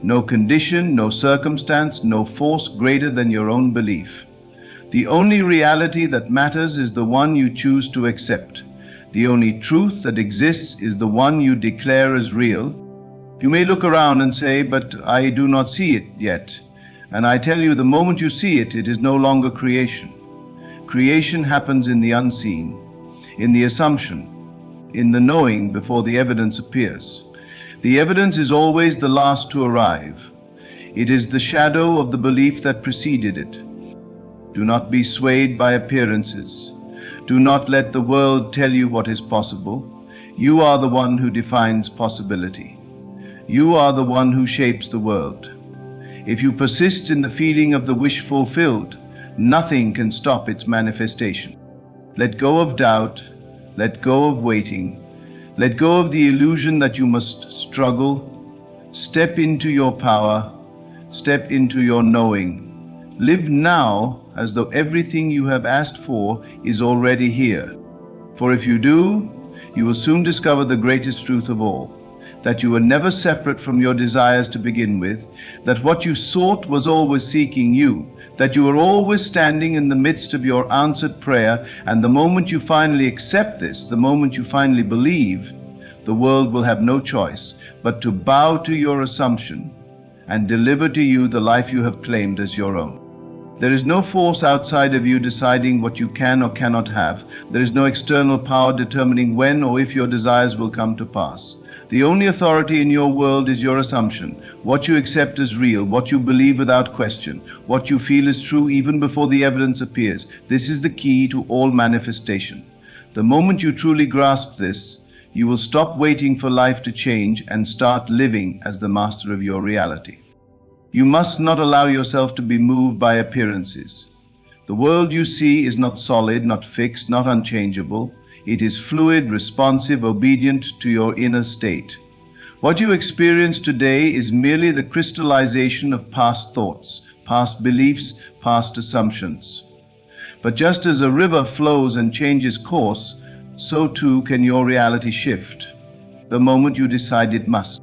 No condition, no circumstance, no force greater than your own belief. The only reality that matters is the one you choose to accept. The only truth that exists is the one you declare as real. You may look around and say, "But I do not see it yet." And I tell you, the moment you see it, it is no longer creation. Creation happens in the unseen, in the assumption, in the knowing before the evidence appears. The evidence is always the last to arrive. It is the shadow of the belief that preceded it. Do not be swayed by appearances. Do not let the world tell you what is possible. You are the one who defines possibility. You are the one who shapes the world. If you persist in the feeling of the wish fulfilled, nothing can stop its manifestation. Let go of doubt. Let go of waiting. Let go of the illusion that you must struggle. Step into your power. Step into your knowing. Live now as though everything you have asked for is already here. For if you do, you will soon discover the greatest truth of all, that you were never separate from your desires to begin with, that what you sought was always seeking you, that you are always standing in the midst of your answered prayer, and the moment you finally accept this, the moment you finally believe, the world will have no choice but to bow to your assumption and deliver to you the life you have claimed as your own. There is no force outside of you deciding what you can or cannot have. There is no external power determining when or if your desires will come to pass. The only authority in your world is your assumption, what you accept as real, what you believe without question, what you feel is true even before the evidence appears. This is the key to all manifestation. The moment you truly grasp this, you will stop waiting for life to change and start living as the master of your reality. You must not allow yourself to be moved by appearances. The world you see is not solid, not fixed, not unchangeable. It is fluid, responsive, obedient to your inner state. What you experience today is merely the crystallization of past thoughts, past beliefs, past assumptions. But just as a river flows and changes course, so too can your reality shift the moment you decide it must.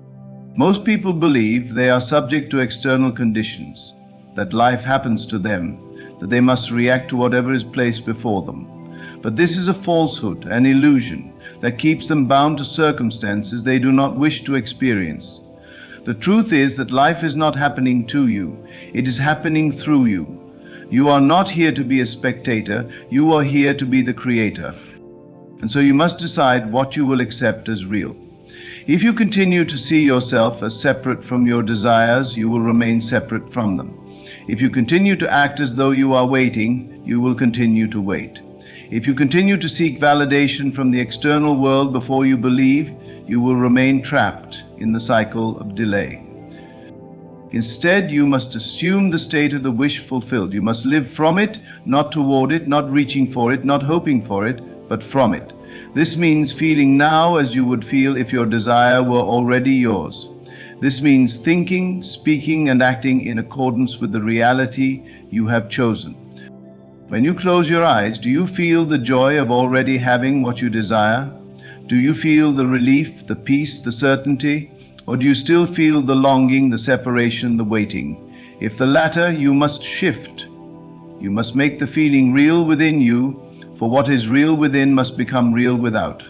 Most people believe they are subject to external conditions, that life happens to them, that they must react to whatever is placed before them. But this is a falsehood, an illusion that keeps them bound to circumstances they do not wish to experience. The truth is that life is not happening to you, it is happening through you. You are not here to be a spectator, you are here to be the creator. And so you must decide what you will accept as real. If you continue to see yourself as separate from your desires, you will remain separate from them. If you continue to act as though you are waiting, you will continue to wait. If you continue to seek validation from the external world before you believe, you will remain trapped in the cycle of delay. Instead, you must assume the state of the wish fulfilled. You must live from it, not toward it, not reaching for it, not hoping for it, but from it. This means feeling now as you would feel if your desire were already yours. This means thinking, speaking, and acting in accordance with the reality you have chosen. When you close your eyes, do you feel the joy of already having what you desire? Do you feel the relief, the peace, the certainty? Or do you still feel the longing, the separation, the waiting? If the latter, you must shift. You must make the feeling real within you, for what is real within must become real without.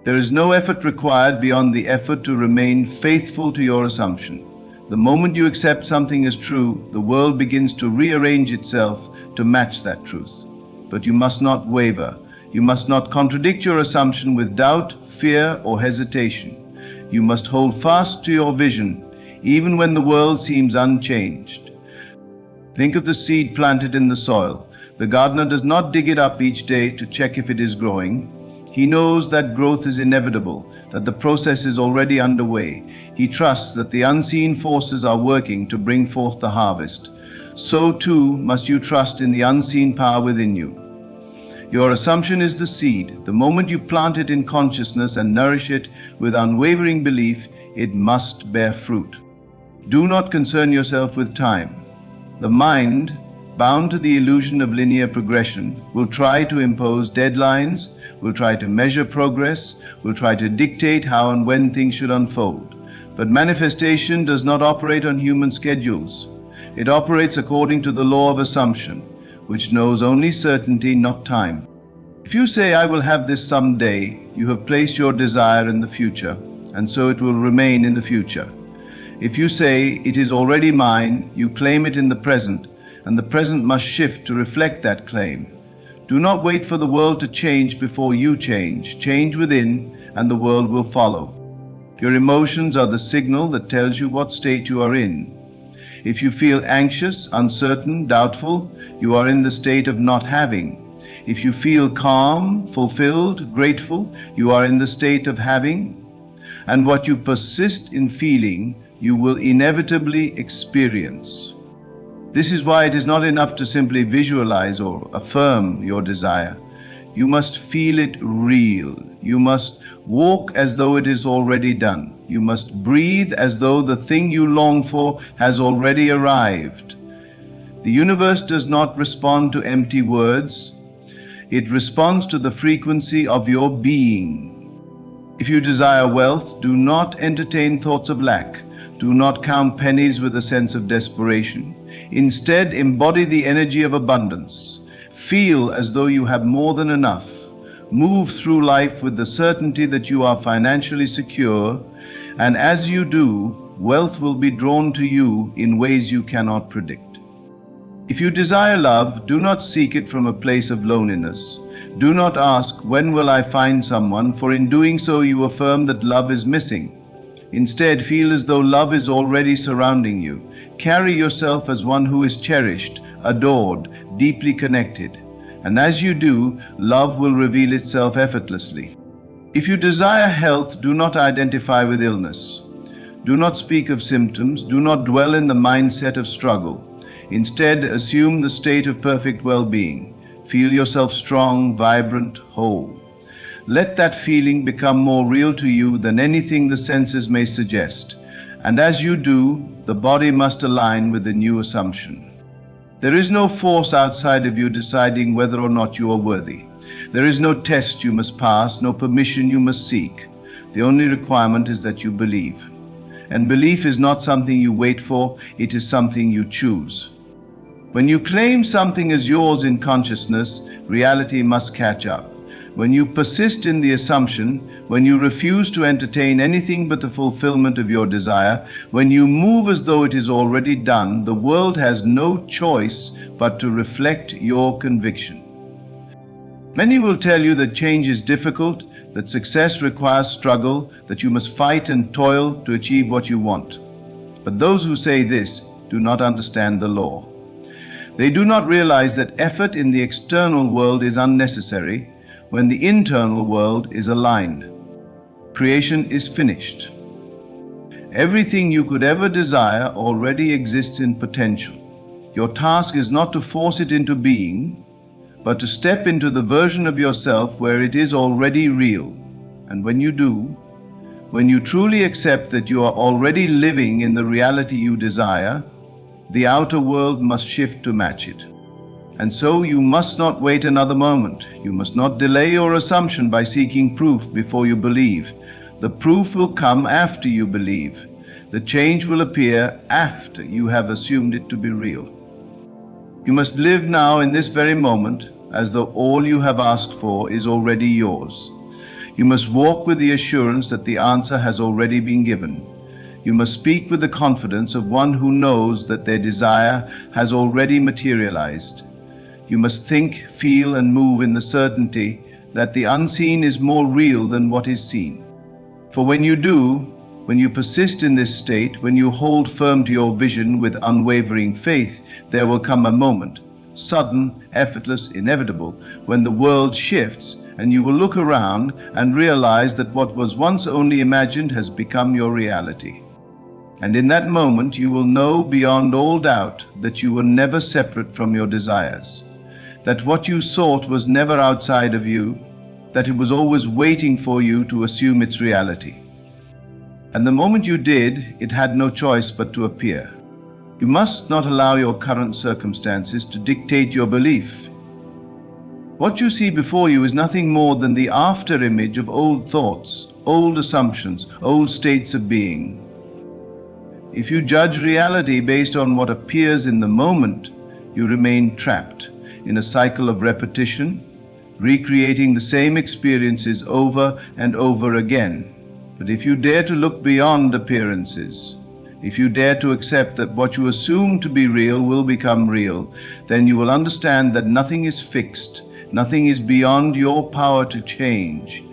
There is no effort required beyond the effort to remain faithful to your assumption. The moment you accept something as true, the world begins to rearrange itself to match that truth. But you must not waver. You must not contradict your assumption with doubt, fear, or hesitation. You must hold fast to your vision, even when the world seems unchanged. Think of the seed planted in the soil. The gardener does not dig it up each day to check if it is growing. He knows that growth is inevitable, that the process is already underway. He trusts that the unseen forces are working to bring forth the harvest. So too must you trust in the unseen power within you. Your assumption is the seed. The moment you plant it in consciousness and nourish it with unwavering belief, it must bear fruit. Do not concern yourself with time. The mind, bound to the illusion of linear progression, will try to impose deadlines, will try to measure progress, will try to dictate how and when things should unfold. But manifestation does not operate on human schedules. It operates according to the law of assumption, which knows only certainty, not time. If you say, "I will have this someday," you have placed your desire in the future, and so it will remain in the future. If you say, "It is already mine," you claim it in the present, and the present must shift to reflect that claim. Do not wait for the world to change before you change. Change within, and the world will follow. Your emotions are the signal that tells you what state you are in. If you feel anxious, uncertain, doubtful, you are in the state of not having. If you feel calm, fulfilled, grateful, you are in the state of having. And what you persist in feeling, you will inevitably experience. This is why it is not enough to simply visualize or affirm your desire. You must feel it real. You must walk as though it is already done. You must breathe as though the thing you long for has already arrived. The universe does not respond to empty words. It responds to the frequency of your being. If you desire wealth, do not entertain thoughts of lack. Do not count pennies with a sense of desperation. Instead, embody the energy of abundance. Feel as though you have more than enough. Move through life with the certainty that you are financially secure, and as you do, wealth will be drawn to you in ways you cannot predict. If you desire love, do not seek it from a place of loneliness. Do not ask, "When will I find someone?" for in doing so you affirm that love is missing. Instead, feel as though love is already surrounding you. Carry yourself as one who is cherished, adored, deeply connected. And as you do, love will reveal itself effortlessly. If you desire health, do not identify with illness. Do not speak of symptoms. Do not dwell in the mindset of struggle. Instead, assume the state of perfect well-being. Feel yourself strong, vibrant, whole. Let that feeling become more real to you than anything the senses may suggest. And as you do, the body must align with the new assumption. There is no force outside of you deciding whether or not you are worthy. There is no test you must pass, no permission you must seek. The only requirement is that you believe. And belief is not something you wait for, it is something you choose. When you claim something as yours in consciousness, reality must catch up. When you persist in the assumption, when you refuse to entertain anything but the fulfillment of your desire, when you move as though it is already done, the world has no choice but to reflect your conviction. Many will tell you that change is difficult, that success requires struggle, that you must fight and toil to achieve what you want. But those who say this do not understand the law. They do not realize that effort in the external world is unnecessary when the internal world is aligned. Creation is finished. Everything you could ever desire already exists in potential. Your task is not to force it into being, but to step into the version of yourself where it is already real. And when you do, when you truly accept that you are already living in the reality you desire, the outer world must shift to match it. And so you must not wait another moment. You must not delay your assumption by seeking proof before you believe. The proof will come after you believe. The change will appear after you have assumed it to be real. You must live now in this very moment as though all you have asked for is already yours. You must walk with the assurance that the answer has already been given. You must speak with the confidence of one who knows that their desire has already materialized. You must think, feel, and move in the certainty that the unseen is more real than what is seen. For when you do, When you persist in this state, when you hold firm to your vision with unwavering faith, there will come a moment, sudden, effortless, inevitable, when the world shifts and you will look around and realize that what was once only imagined has become your reality. And in that moment you will know beyond all doubt that you were never separate from your desires, that what you sought was never outside of you, that it was always waiting for you to assume its reality. And the moment you did, it had no choice but to appear. You must not allow your current circumstances to dictate your belief. What you see before you is nothing more than the after-image of old thoughts, old assumptions, old states of being. If you judge reality based on what appears in the moment, you remain trapped in a cycle of repetition, recreating the same experiences over and over again. But if you dare to look beyond appearances, if you dare to accept that what you assume to be real will become real, then you will understand that nothing is fixed, nothing is beyond your power to change.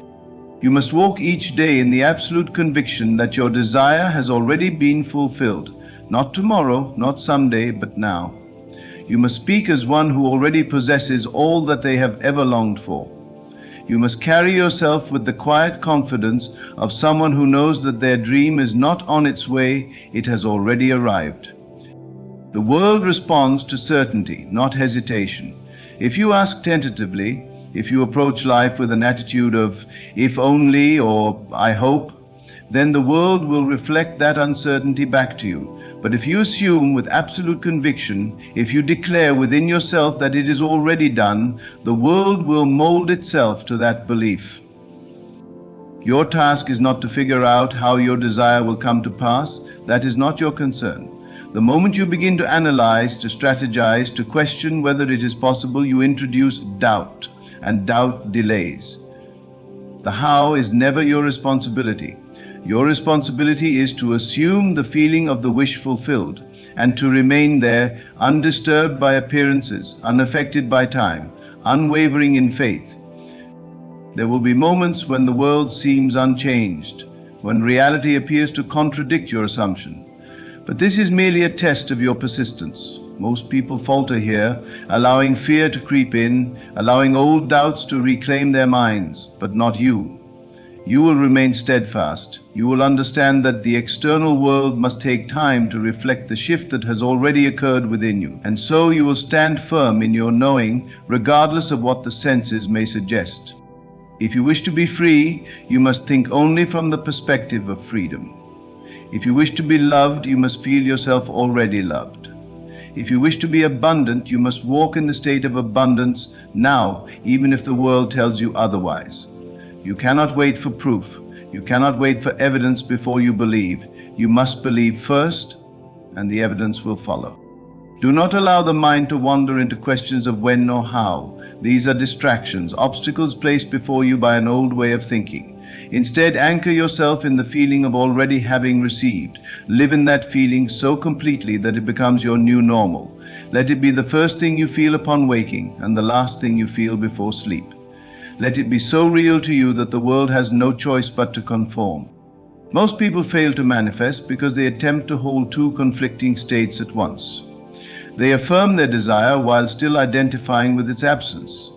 You must walk each day in the absolute conviction that your desire has already been fulfilled, not tomorrow, not someday, but now. You must speak as one who already possesses all that they have ever longed for. You must carry yourself with the quiet confidence of someone who knows that their dream is not on its way, it has already arrived. The world responds to certainty, not hesitation. If you ask tentatively, if you approach life with an attitude of if only or I hope, then the world will reflect that uncertainty back to you. But if you assume with absolute conviction, if you declare within yourself that it is already done, the world will mold itself to that belief. Your task is not to figure out how your desire will come to pass. That is not your concern. The moment you begin to analyze, to strategize, to question whether it is possible, you introduce doubt, and doubt delays. The how is never your responsibility. Your responsibility is to assume the feeling of the wish fulfilled and to remain there undisturbed by appearances, unaffected by time, unwavering in faith. There will be moments when the world seems unchanged, when reality appears to contradict your assumption. But this is merely a test of your persistence. Most people falter here, allowing fear to creep in, allowing old doubts to reclaim their minds, but not you. You will remain steadfast. You will understand that the external world must take time to reflect the shift that has already occurred within you. And so you will stand firm in your knowing, regardless of what the senses may suggest. If you wish to be free, you must think only from the perspective of freedom. If you wish to be loved, you must feel yourself already loved. If you wish to be abundant, you must walk in the state of abundance now, even if the world tells you otherwise. You cannot wait for proof. You cannot wait for evidence before you believe. You must believe first, and the evidence will follow. Do not allow the mind to wander into questions of when or how. These are distractions, obstacles placed before you by an old way of thinking. Instead, anchor yourself in the feeling of already having received. Live in that feeling so completely that it becomes your new normal. Let it be the first thing you feel upon waking and the last thing you feel before sleep. Let it be so real to you that the world has no choice but to conform. Most people fail to manifest because they attempt to hold two conflicting states at once. They affirm their desire while still identifying with its absence.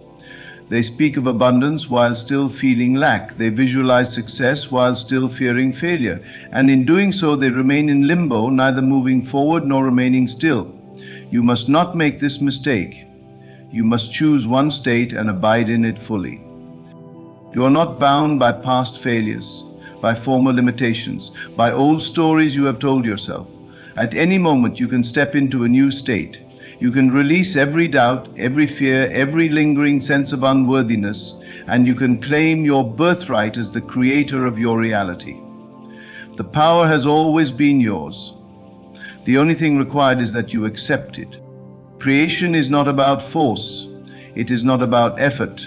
They speak of abundance while still feeling lack. They visualize success while still fearing failure. And in doing so, they remain in limbo, neither moving forward nor remaining still. You must not make this mistake. You must choose one state and abide in it fully. You are not bound by past failures, by former limitations, by old stories you have told yourself. At any moment you can step into a new state. You can release every doubt, every fear, every lingering sense of unworthiness, and you can claim your birthright as the creator of your reality. The power has always been yours. The only thing required is that you accept it. Creation is not about force. It is not about effort.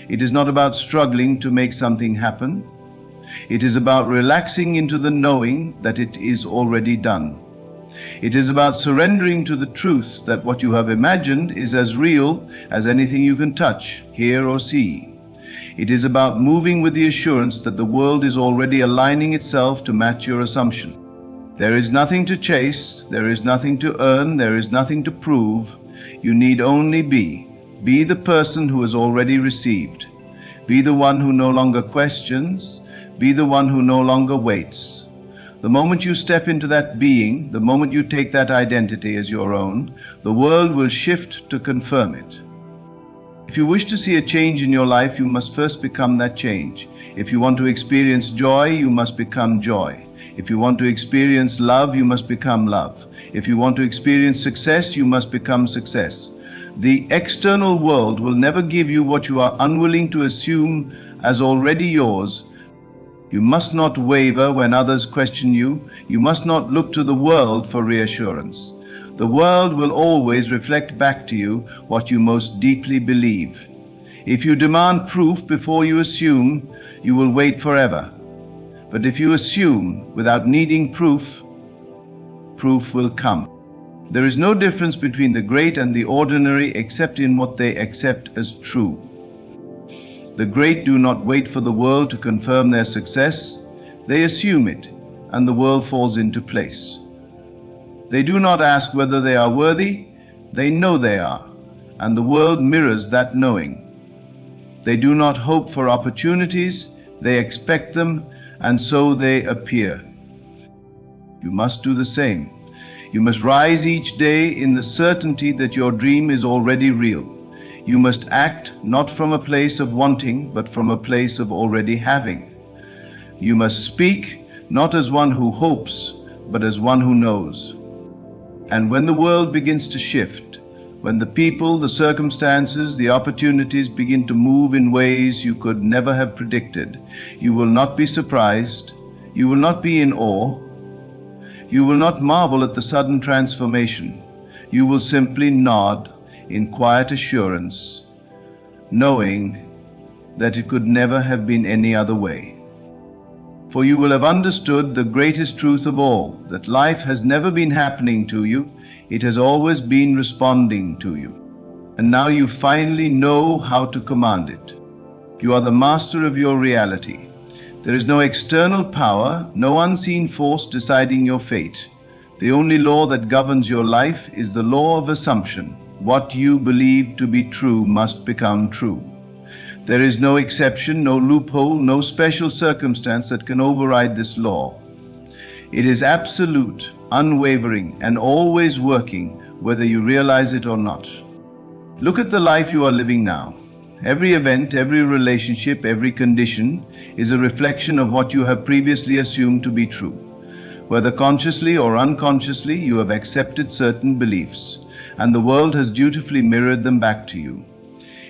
It is not about struggling to make something happen. It is about relaxing into the knowing that it is already done. It is about surrendering to the truth that what you have imagined is as real as anything you can touch, hear, or see. It is about moving with the assurance that the world is already aligning itself to match your assumption. There is nothing to chase, there is nothing to earn, there is nothing to prove. You need only be. Be the person who has already received. Be the one who no longer questions. Be the one who no longer waits. The moment you step into that being, the moment you take that identity as your own, the world will shift to confirm it. If you wish to see a change in your life, you must first become that change. If you want to experience joy, you must become joy. If you want to experience love, you must become love. If you want to experience success, you must become success. The external world will never give you what you are unwilling to assume as already yours. You must not waver when others question you. You must not look to the world for reassurance. The world will always reflect back to you what you most deeply believe. If you demand proof before you assume, you will wait forever. But if you assume without needing proof, proof will come. There is no difference between the great and the ordinary except in what they accept as true. The great do not wait for the world to confirm their success. They assume it, and the world falls into place. They do not ask whether they are worthy. They know they are, and the world mirrors that knowing. They do not hope for opportunities. They expect them, and so they appear. You must do the same. You must rise each day in the certainty that your dream is already real. You must act not from a place of wanting, but from a place of already having. You must speak not as one who hopes, but as one who knows. And when the world begins to shift, when the people, the circumstances, the opportunities begin to move in ways you could never have predicted, you will not be surprised, you will not be in awe, you will not marvel at the sudden transformation. You will simply nod in quiet assurance, knowing that it could never have been any other way. For you will have understood the greatest truth of all, that life has never been happening to you, it has always been responding to you. And now you finally know how to command it. You are the master of your reality. There is no external power, no unseen force deciding your fate. The only law that governs your life is the law of assumption. What you believe to be true must become true. There is no exception, no loophole, no special circumstance that can override this law. It is absolute, unwavering, and always working, whether you realize it or not. Look at the life you are living now. Every event, every relationship, every condition is a reflection of what you have previously assumed to be true. Whether consciously or unconsciously, you have accepted certain beliefs, and the world has dutifully mirrored them back to you.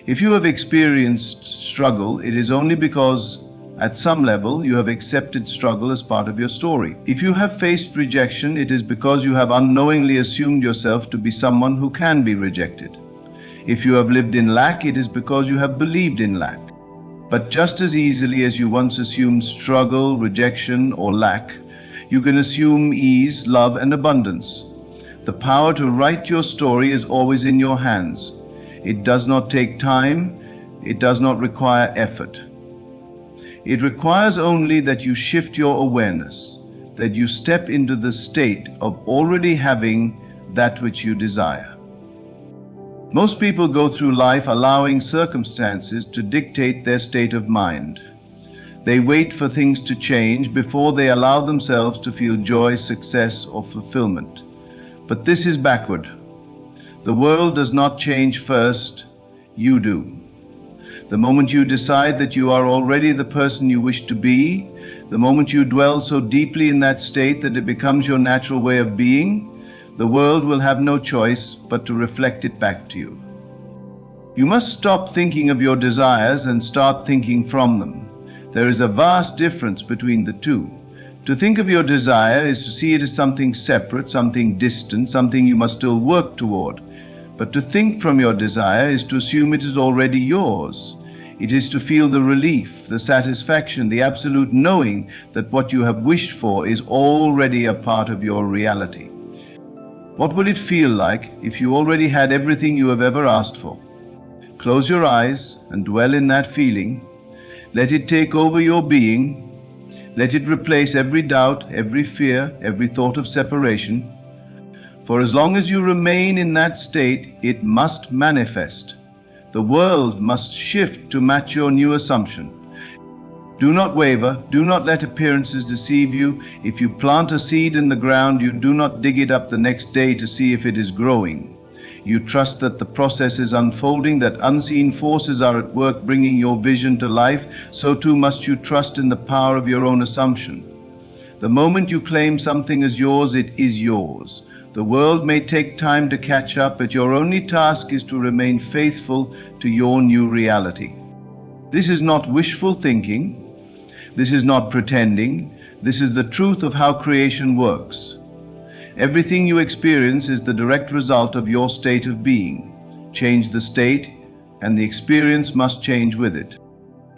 If you have experienced struggle, it is only because at some level you have accepted struggle as part of your story. If you have faced rejection, it is because you have unknowingly assumed yourself to be someone who can be rejected. If you have lived in lack, it is because you have believed in lack. But just as easily as you once assumed struggle, rejection, or lack, you can assume ease, love, and abundance. The power to write your story is always in your hands. It does not take time. It does not require effort. It requires only that you shift your awareness, that you step into the state of already having that which you desire. Most people go through life allowing circumstances to dictate their state of mind. They wait for things to change before they allow themselves to feel joy, success, or fulfillment. But this is backward. The world does not change first, you do. The moment you decide that you are already the person you wish to be, the moment you dwell so deeply in that state that it becomes your natural way of being, the world will have no choice but to reflect it back to you. You must stop thinking of your desires and start thinking from them. There is a vast difference between the two. To think of your desire is to see it as something separate, something distant, something you must still work toward. But to think from your desire is to assume it is already yours. It is to feel the relief, the satisfaction, the absolute knowing that what you have wished for is already a part of your reality. What would it feel like if you already had everything you have ever asked for? Close your eyes and dwell in that feeling. Let it take over your being. Let it replace every doubt, every fear, every thought of separation. For as long as you remain in that state, it must manifest. The world must shift to match your new assumption. Do not waver. Do not let appearances deceive you. If you plant a seed in the ground, you do not dig it up the next day to see if it is growing. You trust that the process is unfolding, that unseen forces are at work bringing your vision to life. So too must you trust in the power of your own assumption. The moment you claim something as yours, it is yours. The world may take time to catch up, but your only task is to remain faithful to your new reality. This is not wishful thinking. This is not pretending. This is the truth of how creation works. Everything you experience is the direct result of your state of being. Change the state, and the experience must change with it.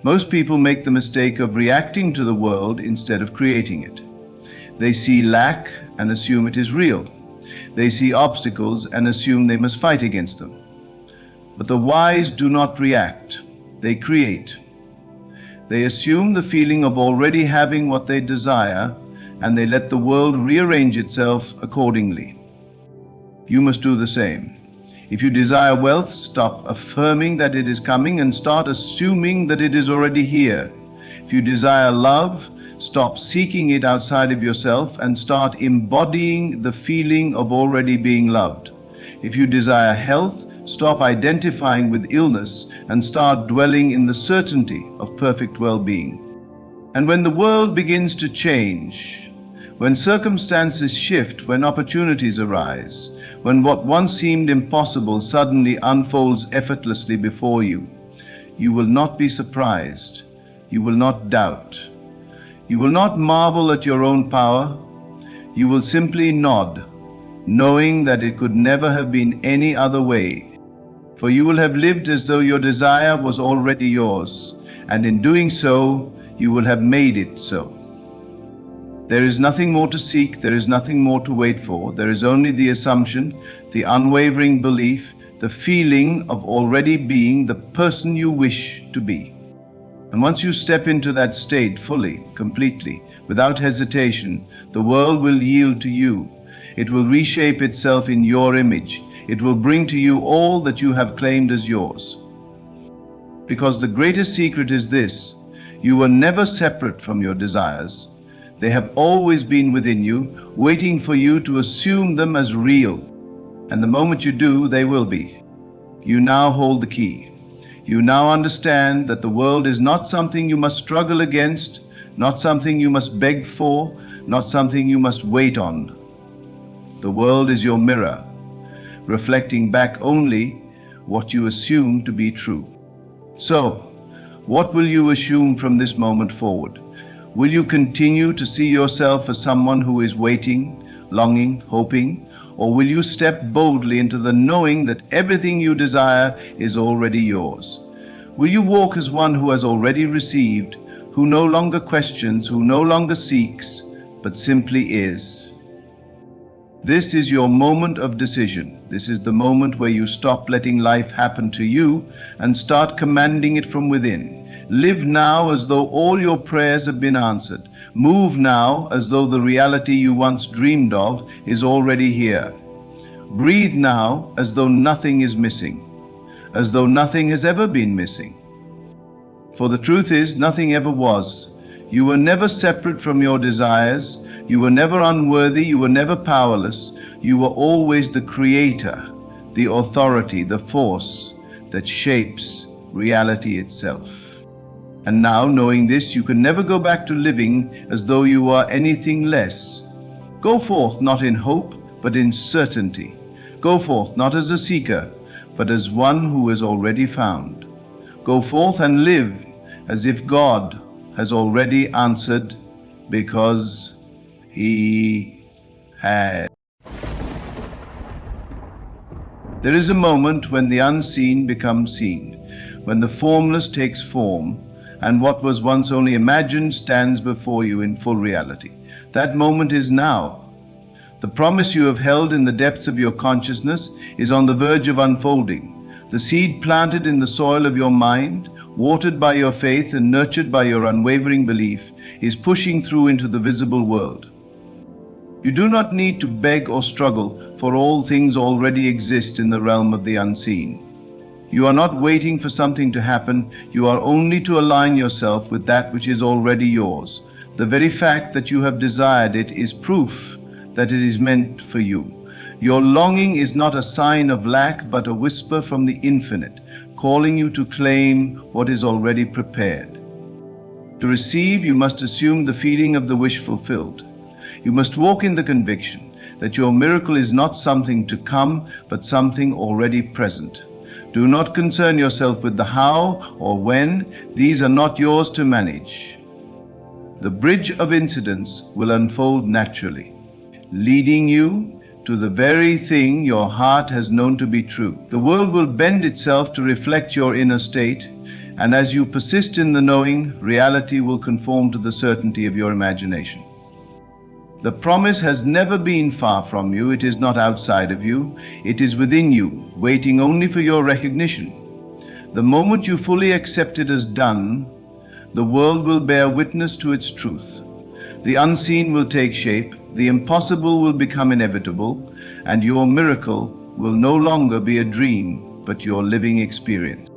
Most people make the mistake of reacting to the world instead of creating it. They see lack and assume it is real. They see obstacles and assume they must fight against them. But the wise do not react. They create. They assume the feeling of already having what they desire, and they let the world rearrange itself accordingly. You must do the same. If you desire wealth, stop affirming that it is coming and start assuming that it is already here. If you desire love, stop seeking it outside of yourself and start embodying the feeling of already being loved. If you desire health, stop identifying with illness and start dwelling in the certainty of perfect well-being. And when the world begins to change, when circumstances shift, when opportunities arise, when what once seemed impossible suddenly unfolds effortlessly before you, you will not be surprised. You will not doubt. You will not marvel at your own power. You will simply nod, knowing that it could never have been any other way. For you will have lived as though your desire was already yours, and in doing so, you will have made it so. There is nothing more to seek, there is nothing more to wait for. There is only the assumption, the unwavering belief, the feeling of already being the person you wish to be. And once you step into that state fully, completely, without hesitation, the world will yield to you. It will reshape itself in your image. It will bring to you all that you have claimed as yours. Because the greatest secret is this: you were never separate from your desires. They have always been within you, waiting for you to assume them as real. And the moment you do, they will be. You now hold the key. You now understand that the world is not something you must struggle against, not something you must beg for, not something you must wait on. The world is your mirror, reflecting back only what you assume to be true. So, what will you assume from this moment forward? Will you continue to see yourself as someone who is waiting, longing, hoping, or will you step boldly into the knowing that everything you desire is already yours? Will you walk as one who has already received, who no longer questions, who no longer seeks, but simply is? This is your moment of decision. This is the moment where you stop letting life happen to you and start commanding it from within. Live now as though all your prayers have been answered. Move now as though the reality you once dreamed of is already here. Breathe now as though nothing is missing, as though nothing has ever been missing. For the truth is, nothing ever was. You were never separate from your desires. You were never unworthy. You were never powerless. You were always the creator, the authority, the force that shapes reality itself. And now, knowing this, you can never go back to living as though you are anything less. Go forth not in hope, but in certainty. Go forth not as a seeker, but as one who is already found. Go forth and live as if God has already answered, because He has. There is a moment when the unseen becomes seen, when the formless takes form, and what was once only imagined stands before you in full reality. That moment is now. The promise you have held in the depths of your consciousness is on the verge of unfolding. The seed planted in the soil of your mind, watered by your faith and nurtured by your unwavering belief, is pushing through into the visible world. You do not need to beg or struggle, for all things already exist in the realm of the unseen. You are not waiting for something to happen, you are only to align yourself with that which is already yours. The very fact that you have desired it is proof that it is meant for you. Your longing is not a sign of lack, but a whisper from the infinite, calling you to claim what is already prepared. To receive, you must assume the feeling of the wish fulfilled. You must walk in the conviction that your miracle is not something to come, but something already present. Do not concern yourself with the how or when. These are not yours to manage. The bridge of incidents will unfold naturally, leading you to the very thing your heart has known to be true. The world will bend itself to reflect your inner state, and as you persist in the knowing, reality will conform to the certainty of your imagination. The promise has never been far from you. It is not outside of you. It is within you, waiting only for your recognition. The moment you fully accept it as done, the world will bear witness to its truth. The unseen will take shape, the impossible will become inevitable, and your miracle will no longer be a dream, but your living experience.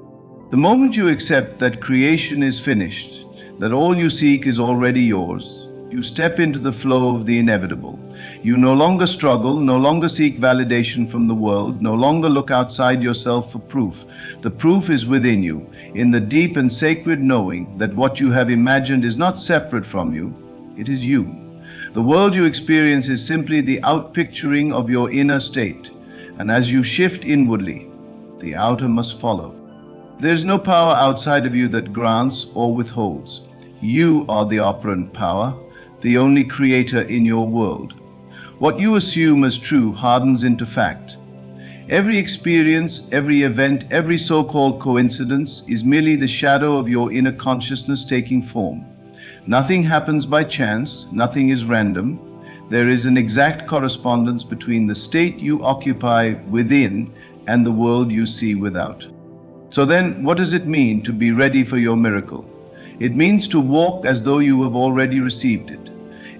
The moment you accept that creation is finished, that all you seek is already yours, you step into the flow of the inevitable. You no longer struggle, no longer seek validation from the world, no longer look outside yourself for proof. The proof is within you, in the deep and sacred knowing that what you have imagined is not separate from you, it is you. The world you experience is simply the outpicturing of your inner state, and as you shift inwardly, the outer must follow. There is no power outside of you that grants or withholds. You are the operant power, the only creator in your world. What you assume as true hardens into fact. Every experience, every event, every so-called coincidence is merely the shadow of your inner consciousness taking form. Nothing happens by chance, nothing is random. There is an exact correspondence between the state you occupy within and the world you see without. So then, what does it mean to be ready for your miracle? It means to walk as though you have already received it.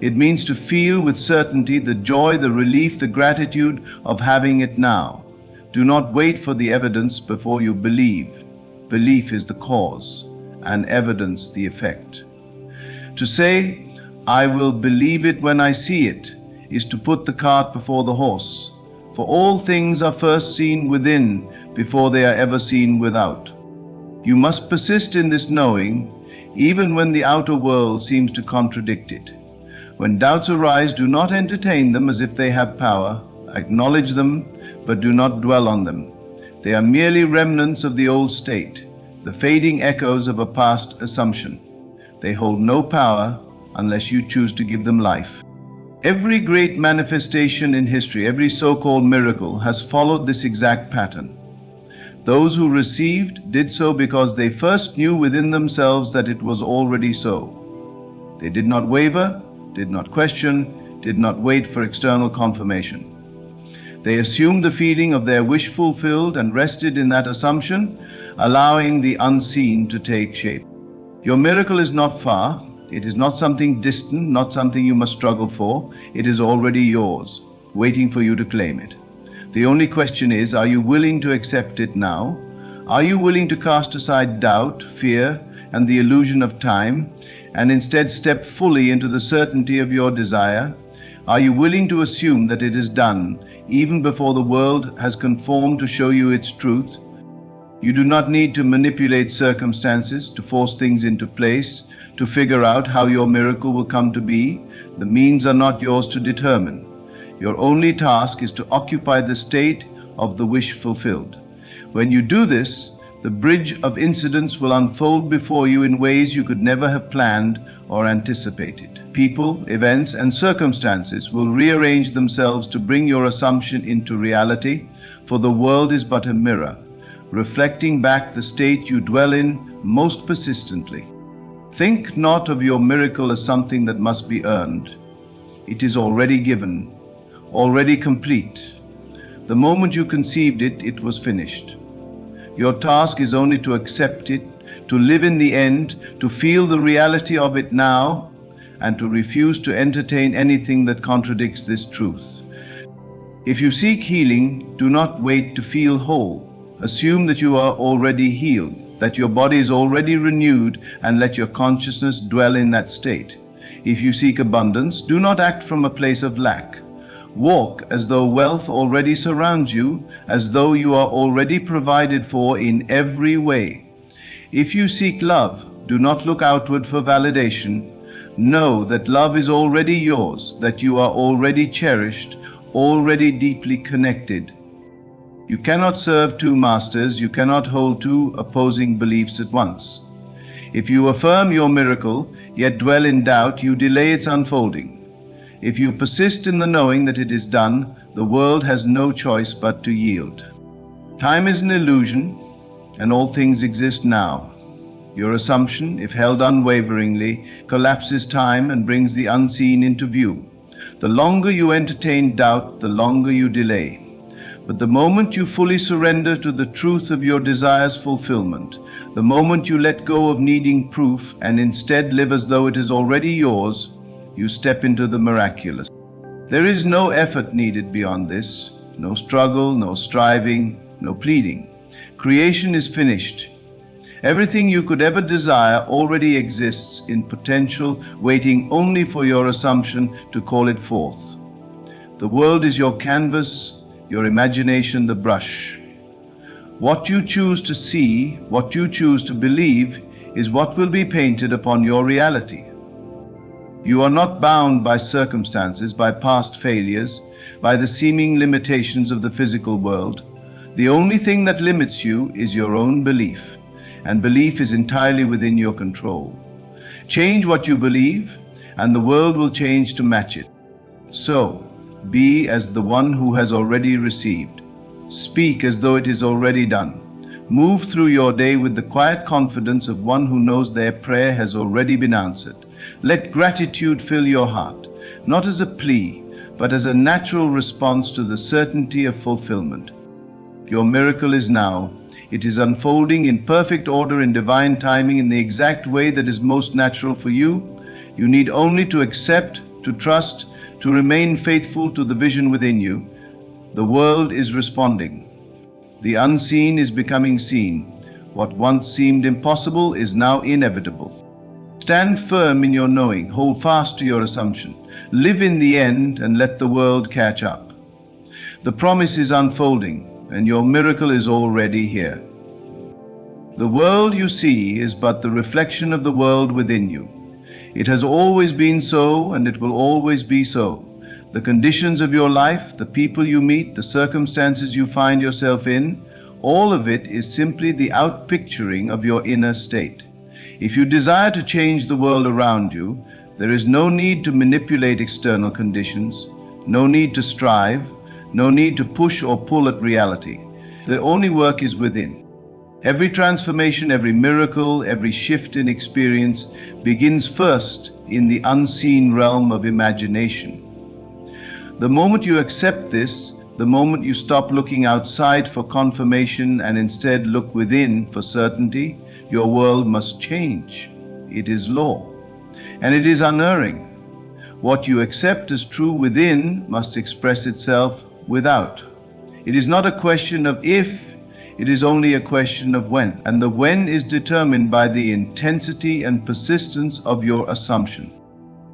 It means to feel with certainty the joy, the relief, the gratitude of having it now. Do not wait for the evidence before you believe. Belief is the cause, and evidence the effect. To say, I will believe it when I see it, is to put the cart before the horse. For all things are first seen within before they are ever seen without. You must persist in this knowing, even when the outer world seems to contradict it. When doubts arise, do not entertain them as if they have power. Acknowledge them, but do not dwell on them. They are merely remnants of the old state, the fading echoes of a past assumption. They hold no power unless you choose to give them life. Every great manifestation in history, every so-called miracle, has followed this exact pattern. Those who received did so because they first knew within themselves that it was already so. They did not waver, did not question, did not wait for external confirmation. They assumed the feeling of their wish fulfilled and rested in that assumption, allowing the unseen to take shape. Your miracle is not far. It is not something distant, not something you must struggle for. It is already yours, waiting for you to claim it. The only question is, are you willing to accept it now? Are you willing to cast aside doubt, fear, and the illusion of time, and instead step fully into the certainty of your desire? Are you willing to assume that it is done, even before the world has conformed to show you its truth? You do not need to manipulate circumstances, to force things into place, to figure out how your miracle will come to be. The means are not yours to determine. Your only task is to occupy the state of the wish fulfilled. When you do this, the bridge of incidents will unfold before you in ways you could never have planned or anticipated. People, events, and circumstances will rearrange themselves to bring your assumption into reality, for the world is but a mirror, reflecting back the state you dwell in most persistently. Think not of your miracle as something that must be earned. It is already given, already complete. The moment you conceived it, it was finished. Your task is only to accept it, to live in the end, to feel the reality of it now, and to refuse to entertain anything that contradicts this truth. If you seek healing, do not wait to feel whole. Assume that you are already healed, that your body is already renewed, and let your consciousness dwell in that state. If you seek abundance, do not act from a place of lack. Walk as though wealth already surrounds you, as though you are already provided for in every way. If you seek love, do not look outward for validation. Know that love is already yours, that you are already cherished, already deeply connected. You cannot serve two masters, you cannot hold two opposing beliefs at once. If you affirm your miracle, yet dwell in doubt, you delay its unfolding. If you persist in the knowing that it is done, the world has no choice but to yield. Time is an illusion, and all things exist now. Your assumption, if held unwaveringly, collapses time and brings the unseen into view. The longer you entertain doubt, the longer you delay. But the moment you fully surrender to the truth of your desire's fulfillment, the moment you let go of needing proof and instead live as though it is already yours, you step into the miraculous. There is no effort needed beyond this, no struggle, no striving, no pleading. Creation is finished. Everything you could ever desire already exists in potential, waiting only for your assumption to call it forth. The world is your canvas, your imagination the brush. What you choose to see, what you choose to believe, is what will be painted upon your reality. You are not bound by circumstances, by past failures, by the seeming limitations of the physical world. The only thing that limits you is your own belief, and belief is entirely within your control. Change what you believe, and the world will change to match it. So, be as the one who has already received. Speak as though it is already done. Move through your day with the quiet confidence of one who knows their prayer has already been answered. Let gratitude fill your heart, not as a plea, but as a natural response to the certainty of fulfillment. Your miracle is now. It is unfolding in perfect order, in divine timing, in the exact way that is most natural for you. You need only to accept, to trust, to remain faithful to the vision within you. The world is responding. The unseen is becoming seen. What once seemed impossible is now inevitable. Stand firm in your knowing. Hold fast to your assumption. Live in the end and let the world catch up. The promise is unfolding, and your miracle is already here. The world you see is but the reflection of the world within you. It has always been so, and it will always be so. The conditions of your life, the people you meet, the circumstances you find yourself in, all of it is simply the outpicturing of your inner state. If you desire to change the world around you, there is no need to manipulate external conditions, no need to strive, no need to push or pull at reality. The only work is within. Every transformation, every miracle, every shift in experience begins first in the unseen realm of imagination. The moment you accept this, the moment you stop looking outside for confirmation and instead look within for certainty, your world must change. It is law, and it is unerring. What you accept as true within must express itself without. It is not a question of if, it is only a question of when, and the when is determined by the intensity and persistence of your assumption.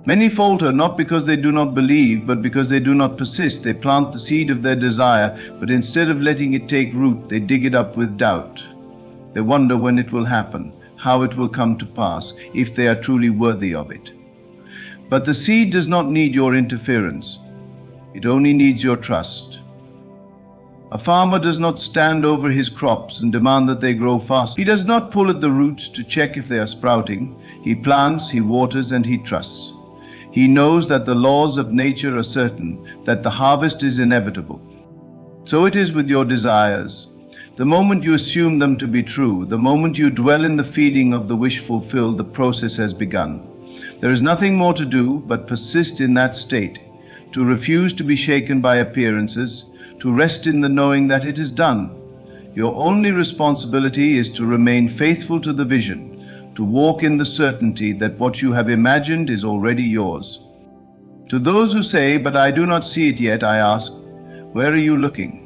Many falter not because they do not believe, but because they do not persist. They plant the seed of their desire, but instead of letting it take root, they dig it up with doubt. They wonder when it will happen, how it will come to pass, if they are truly worthy of it. But the seed does not need your interference. It only needs your trust. A farmer does not stand over his crops and demand that they grow fast. He does not pull at the roots to check if they are sprouting. He plants, he waters, and he trusts. He knows that the laws of nature are certain, that the harvest is inevitable. So it is with your desires. The moment you assume them to be true, the moment you dwell in the feeling of the wish fulfilled, the process has begun. There is nothing more to do but persist in that state, to refuse to be shaken by appearances, to rest in the knowing that it is done. Your only responsibility is to remain faithful to the vision, to walk in the certainty that what you have imagined is already yours. To those who say, "But I do not see it yet," I ask, where are you looking?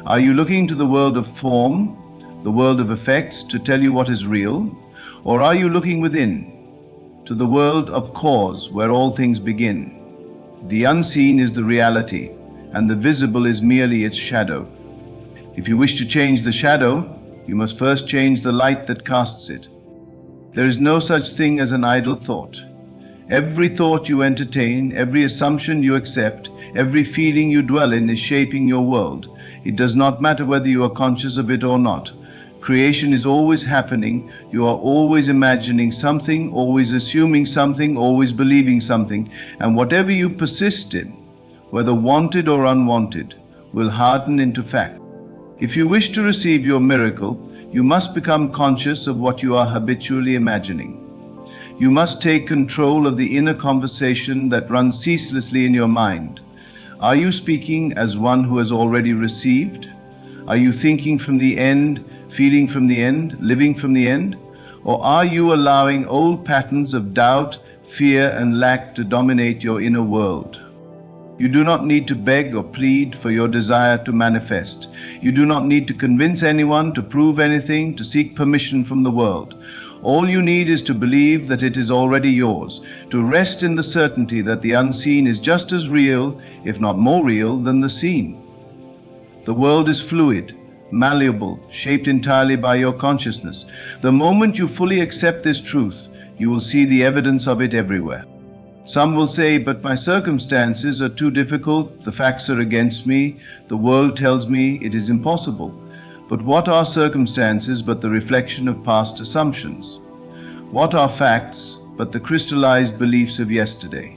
Are you looking to the world of form, the world of effects, to tell you what is real? Or are you looking within, to the world of cause, where all things begin? The unseen is the reality, and the visible is merely its shadow. If you wish to change the shadow, you must first change the light that casts it. There is no such thing as an idle thought. Every thought you entertain, every assumption you accept, every feeling you dwell in is shaping your world. It does not matter whether you are conscious of it or not. Creation is always happening. You are always imagining something, always assuming something, always believing something, and whatever you persist in, whether wanted or unwanted, will harden into fact. If you wish to receive your miracle, you must become conscious of what you are habitually imagining. You must take control of the inner conversation that runs ceaselessly in your mind. Are you speaking as one who has already received? Are you thinking from the end, feeling from the end, living from the end? Or are you allowing old patterns of doubt, fear, and lack to dominate your inner world? You do not need to beg or plead for your desire to manifest. You do not need to convince anyone, to prove anything, to seek permission from the world. All you need is to believe that it is already yours, to rest in the certainty that the unseen is just as real, if not more real, than the seen. The world is fluid, malleable, shaped entirely by your consciousness. The moment you fully accept this truth, you will see the evidence of it everywhere. Some will say, "But my circumstances are too difficult, the facts are against me, the world tells me it is impossible." But what are circumstances but the reflection of past assumptions? What are facts but the crystallized beliefs of yesterday?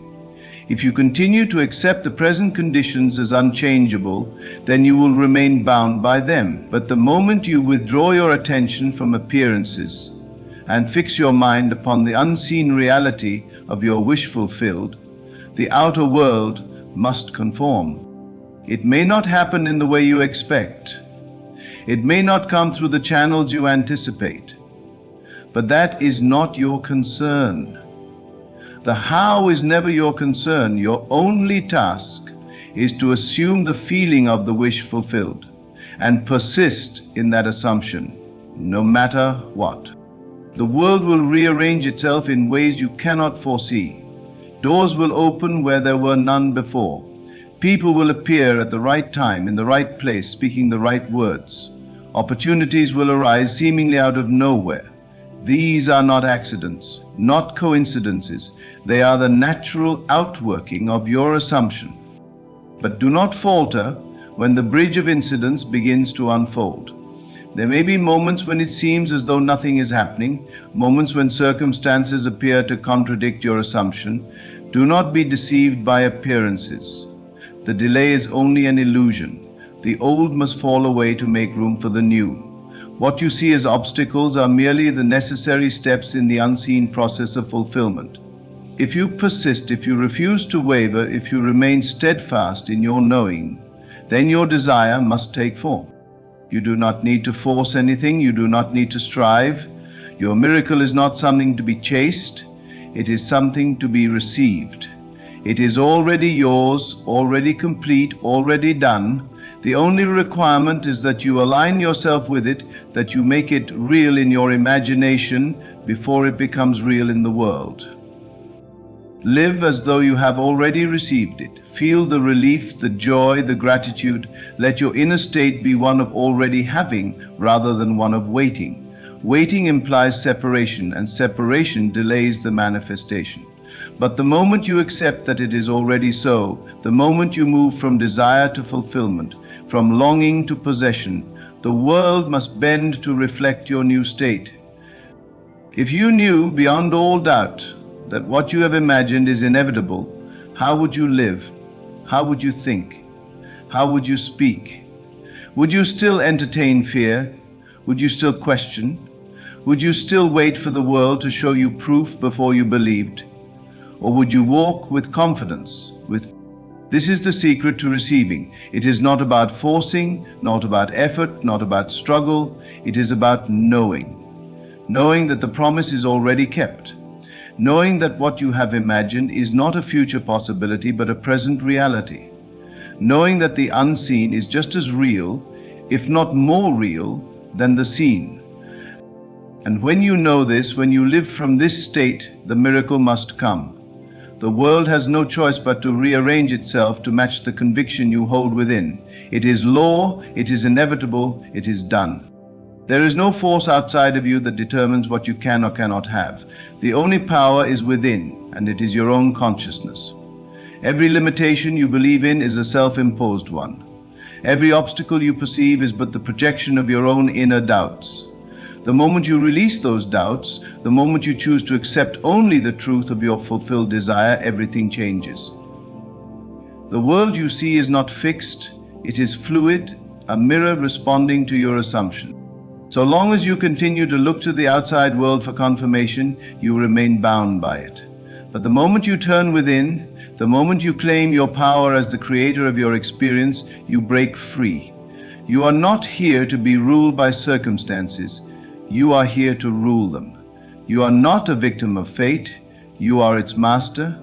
If you continue to accept the present conditions as unchangeable, then you will remain bound by them. But the moment you withdraw your attention from appearances and fix your mind upon the unseen reality of your wish fulfilled, the outer world must conform. It may not happen in the way you expect. It may not come through the channels you anticipate. But that is not your concern. The how is never your concern. Your only task is to assume the feeling of the wish fulfilled and persist in that assumption, no matter what. The world will rearrange itself in ways you cannot foresee. Doors will open where there were none before. People will appear at the right time, in the right place, speaking the right words. Opportunities will arise seemingly out of nowhere. These are not accidents, not coincidences. They are the natural outworking of your assumption. But do not falter when the bridge of incidents begins to unfold. There may be moments when it seems as though nothing is happening, moments when circumstances appear to contradict your assumption. Do not be deceived by appearances. The delay is only an illusion. The old must fall away to make room for the new. What you see as obstacles are merely the necessary steps in the unseen process of fulfillment. If you persist, if you refuse to waver, if you remain steadfast in your knowing, then your desire must take form. You do not need to force anything. You do not need to strive. Your miracle is not something to be chased. It is something to be received. It is already yours, already complete, already done. The only requirement is that you align yourself with it, that you make it real in your imagination before it becomes real in the world. Live as though you have already received it. Feel the relief, the joy, the gratitude. Let your inner state be one of already having rather than one of waiting. Waiting implies separation, and separation delays the manifestation. But the moment you accept that it is already so, the moment you move from desire to fulfillment, from longing to possession, the world must bend to reflect your new state. If you knew beyond all doubt that what you have imagined is inevitable, how would you live? How would you think? How would you speak? Would you still entertain fear? Would you still question? Would you still wait for the world to show you proof before you believed? Or would you walk with confidence, with This is the secret to receiving. It is not about forcing, not about effort, not about struggle. It is about knowing. Knowing that the promise is already kept. Knowing that what you have imagined is not a future possibility but a present reality. Knowing that the unseen is just as real, if not more real, than the seen. And when you know this, when you live from this state, the miracle must come. The world has no choice but to rearrange itself to match the conviction you hold within. It is law, it is inevitable, it is done. There is no force outside of you that determines what you can or cannot have. The only power is within, and it is your own consciousness. Every limitation you believe in is a self-imposed one. Every obstacle you perceive is but the projection of your own inner doubts. The moment you release those doubts, the moment you choose to accept only the truth of your fulfilled desire, everything changes. The world you see is not fixed, it is fluid, a mirror responding to your assumption. So long as you continue to look to the outside world for confirmation, you remain bound by it. But the moment you turn within, the moment you claim your power as the creator of your experience, you break free. You are not here to be ruled by circumstances. You are here to rule them. You are not a victim of fate. You are its master.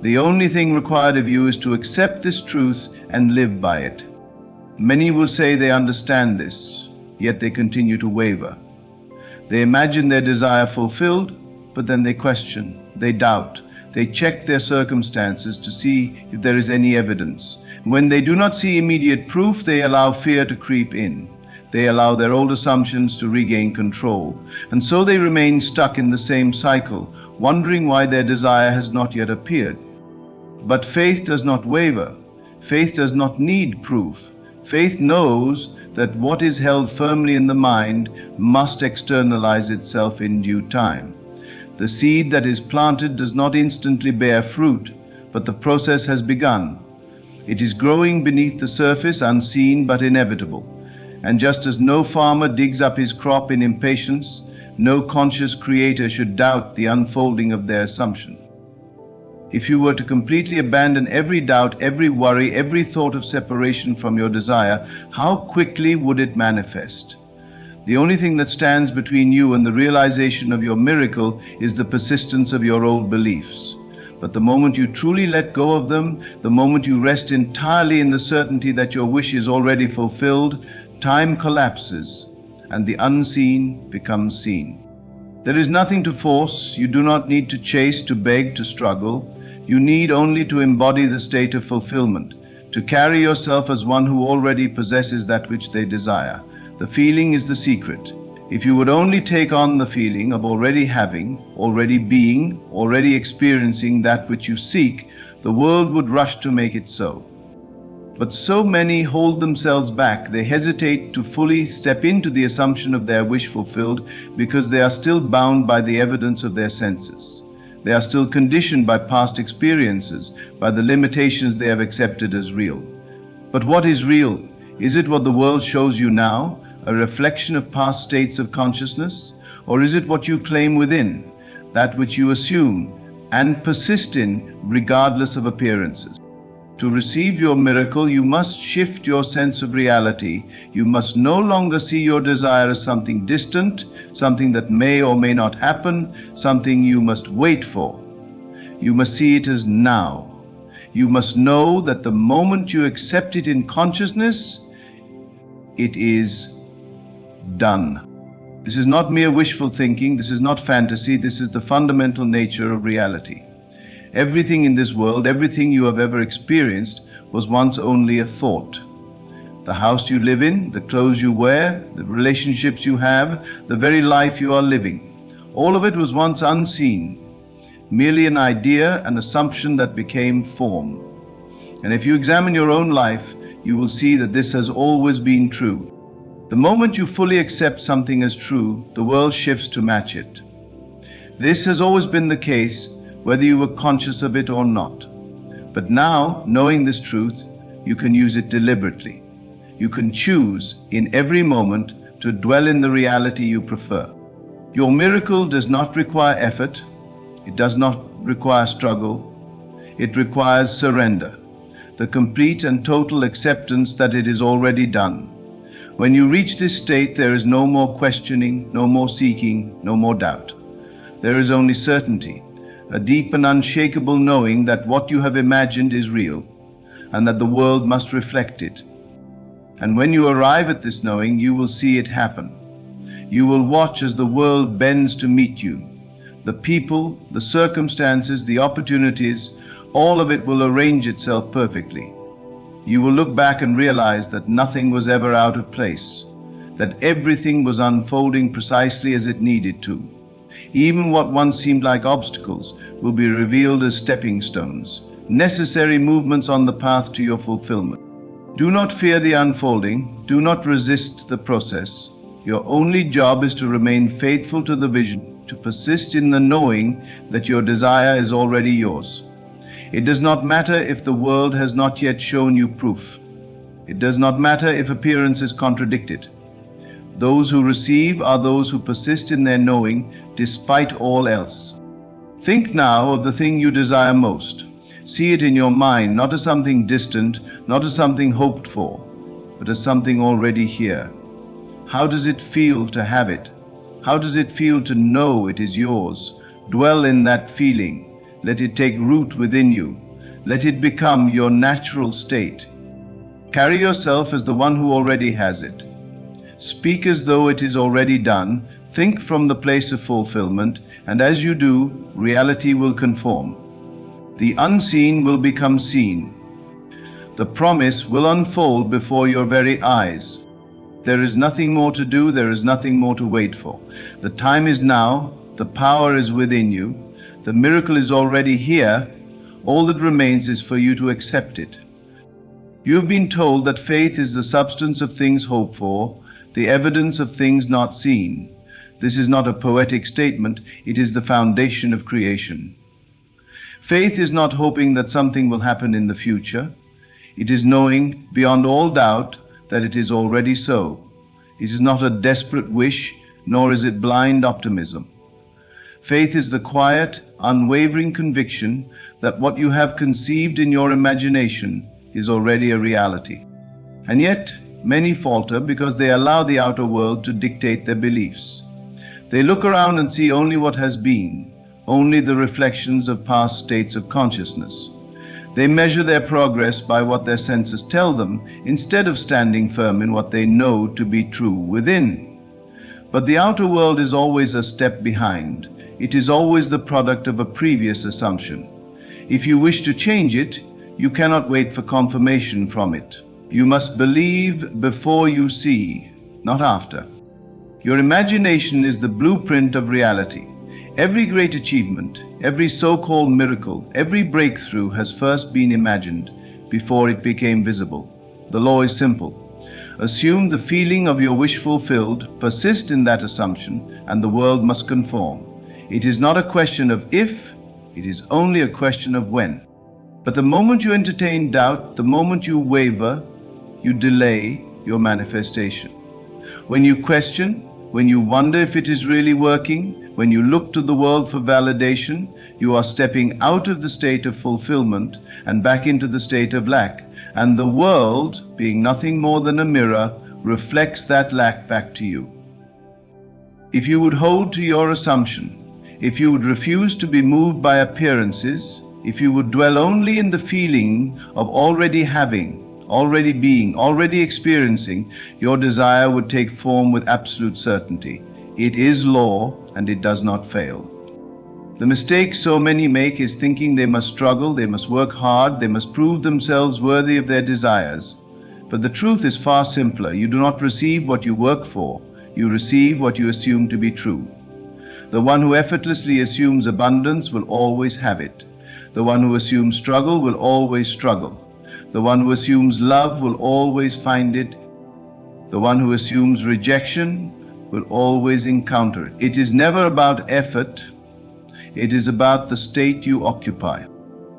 The only thing required of you is to accept this truth and live by it. Many will say they understand this, yet they continue to waver. They imagine their desire fulfilled, but then they question, they doubt, they check their circumstances to see if there is any evidence. When they do not see immediate proof, they allow fear to creep in. They allow their old assumptions to regain control. And so they remain stuck in the same cycle, wondering why their desire has not yet appeared. But faith does not waver. Faith does not need proof. Faith knows that what is held firmly in the mind must externalize itself in due time. The seed that is planted does not instantly bear fruit, but the process has begun. It is growing beneath the surface, unseen but inevitable. And just as no farmer digs up his crop in impatience, no conscious creator should doubt the unfolding of their assumption. If you were to completely abandon every doubt, every worry, every thought of separation from your desire, how quickly would it manifest? The only thing that stands between you and the realization of your miracle is the persistence of your old beliefs. But the moment you truly let go of them, the moment you rest entirely in the certainty that your wish is already fulfilled, time collapses and the unseen becomes seen. There is nothing to force. You do not need to chase, to beg, to struggle. You need only to embody the state of fulfillment, to carry yourself as one who already possesses that which they desire. The feeling is the secret. If you would only take on the feeling of already having, already being, already experiencing that which you seek, the world would rush to make it so. But so many hold themselves back. They hesitate to fully step into the assumption of their wish fulfilled because they are still bound by the evidence of their senses. They are still conditioned by past experiences, by the limitations they have accepted as real. But what is real? Is it what the world shows you now, a reflection of past states of consciousness? Or is it what you claim within, that which you assume and persist in regardless of appearances? To receive your miracle, you must shift your sense of reality. You must no longer see your desire as something distant, something that may or may not happen, something you must wait for. You must see it as now. You must know that the moment you accept it in consciousness, it is done. This is not mere wishful thinking. This is not fantasy. This is the fundamental nature of reality. Everything in this world, everything you have ever experienced, was once only a thought. The house you live in, the clothes you wear, the relationships you have, the very life you are living, all of it was once unseen, merely an idea, an assumption that became form. And if you examine your own life, you will see that this has always been true. The moment you fully accept something as true, the world shifts to match it. This has always been the case, whether you were conscious of it or not. But now, knowing this truth, you can use it deliberately. You can choose in every moment to dwell in the reality you prefer. Your miracle does not require effort. It does not require struggle. It requires surrender. the complete and total acceptance that it is already done. When you reach this state, there is no more questioning, no more seeking, no more doubt. There is only certainty, a deep and unshakable knowing that what you have imagined is real, and that the world must reflect it. And when you arrive at this knowing, you will see it happen. You will watch as the world bends to meet you. The people, the circumstances, the opportunities, all of it will arrange itself perfectly. You will look back and realize that nothing was ever out of place, that everything was unfolding precisely as it needed to. Even what once seemed like obstacles will be revealed as stepping stones, necessary movements on the path to your fulfillment. Do not fear the unfolding, do not resist the process. Your only job is to remain faithful to the vision, to persist in the knowing that your desire is already yours. It does not matter if the world has not yet shown you proof. It does not matter if appearances contradict it. Those who receive are those who persist in their knowing despite all else. Think now of the thing you desire most. See it in your mind, not as something distant, not as something hoped for, but as something already here. How does it feel to have it? How does it feel to know it is yours? Dwell in that feeling. Let it take root within you. Let it become your natural state. Carry yourself as the one who already has it. Speak as though it is already done. Think from the place of fulfillment, and as you do, reality will conform. The unseen will become seen. The promise will unfold before your very eyes. There is nothing more to do, there is nothing more to wait for. The time is now, the power is within you. The miracle is already here. All that remains is for you to accept it. You have been told that faith is the substance of things hoped for, the evidence of things not seen. This is not a poetic statement, it is the foundation of creation. Faith is not hoping that something will happen in the future. It is knowing beyond all doubt that it is already so. It is not a desperate wish, nor is it blind optimism. Faith is the quiet, unwavering conviction that what you have conceived in your imagination is already a reality. And yet, many falter because they allow the outer world to dictate their beliefs. They look around and see only what has been, only the reflections of past states of consciousness. They measure their progress by what their senses tell them, instead of standing firm in what they know to be true within. But the outer world is always a step behind. It is always the product of a previous assumption. If you wish to change it, you cannot wait for confirmation from it. You must believe before you see, not after. Your imagination is the blueprint of reality. Every great achievement, every so-called miracle, every breakthrough has first been imagined before it became visible. The law is simple. Assume the feeling of your wish fulfilled, persist in that assumption, and the world must conform. It is not a question of if, it is only a question of when. But the moment you entertain doubt, the moment you waver, you delay your manifestation. When you question, when you wonder if it is really working, when you look to the world for validation, you are stepping out of the state of fulfillment and back into the state of lack. And the world, being nothing more than a mirror, reflects that lack back to you. If you would hold to your assumption, if you would refuse to be moved by appearances, if you would dwell only in the feeling of already having, already being, already experiencing, your desire would take form with absolute certainty. It is law, and it does not fail. The mistake so many make is thinking they must struggle, they must work hard, they must prove themselves worthy of their desires. But the truth is far simpler. You do not receive what you work for, you receive what you assume to be true. The one who effortlessly assumes abundance will always have it. The one who assumes struggle will always struggle. The one who assumes love will always find it. The one who assumes rejection will always encounter it. It is never about effort. It is about the state you occupy.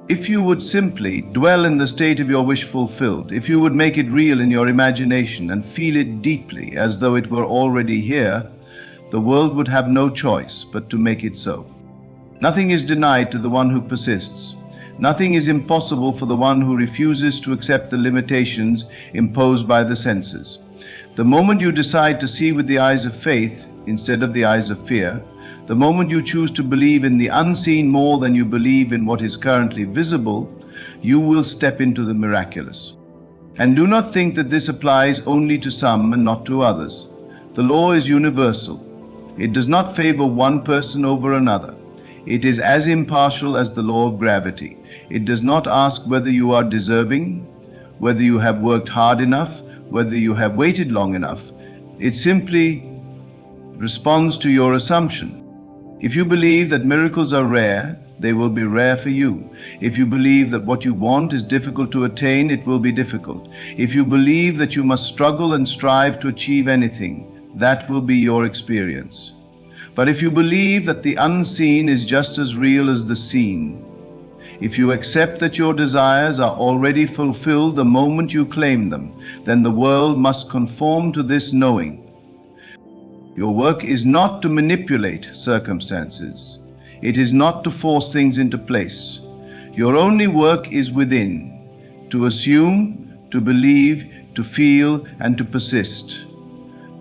If you would simply dwell in the state of your wish fulfilled, if you would make it real in your imagination and feel it deeply as though it were already here, the world would have no choice but to make it so. Nothing is denied to the one who persists. Nothing is impossible for the one who refuses to accept the limitations imposed by the senses. The moment you decide to see with the eyes of faith instead of the eyes of fear, the moment you choose to believe in the unseen more than you believe in what is currently visible, you will step into the miraculous. And do not think that this applies only to some and not to others. The law is universal. It does not favor one person over another. It is as impartial as the law of gravity. It does not ask whether you are deserving, whether you have worked hard enough, whether you have waited long enough. It simply responds to your assumption. If you believe that miracles are rare, they will be rare for you. If you believe that what you want is difficult to attain, it will be difficult. If you believe that you must struggle and strive to achieve anything, that will be your experience. But if you believe that the unseen is just as real as the seen, if you accept that your desires are already fulfilled the moment you claim them, then the world must conform to this knowing. Your work is not to manipulate circumstances. It is not to force things into place. Your only work is within, to assume, to believe, to feel, and to persist.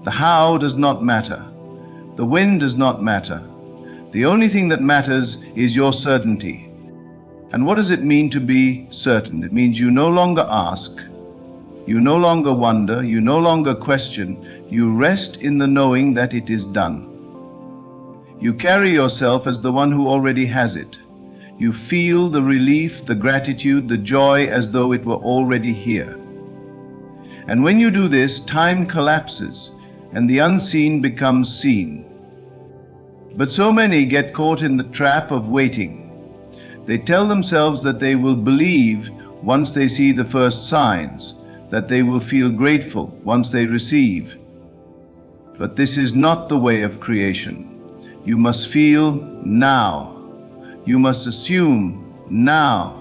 The how does not matter. The when does not matter. The only thing that matters is your certainty. And what does it mean to be certain? It means you no longer ask, you no longer wonder, you no longer question, you rest in the knowing that it is done. You carry yourself as the one who already has it. You feel the relief, the gratitude, the joy as though it were already here. And when you do this, time collapses and the unseen becomes seen. But so many get caught in the trap of waiting. They tell themselves that they will believe once they see the first signs, that they will feel grateful once they receive. But this is not the way of creation. You must feel now. You must assume now.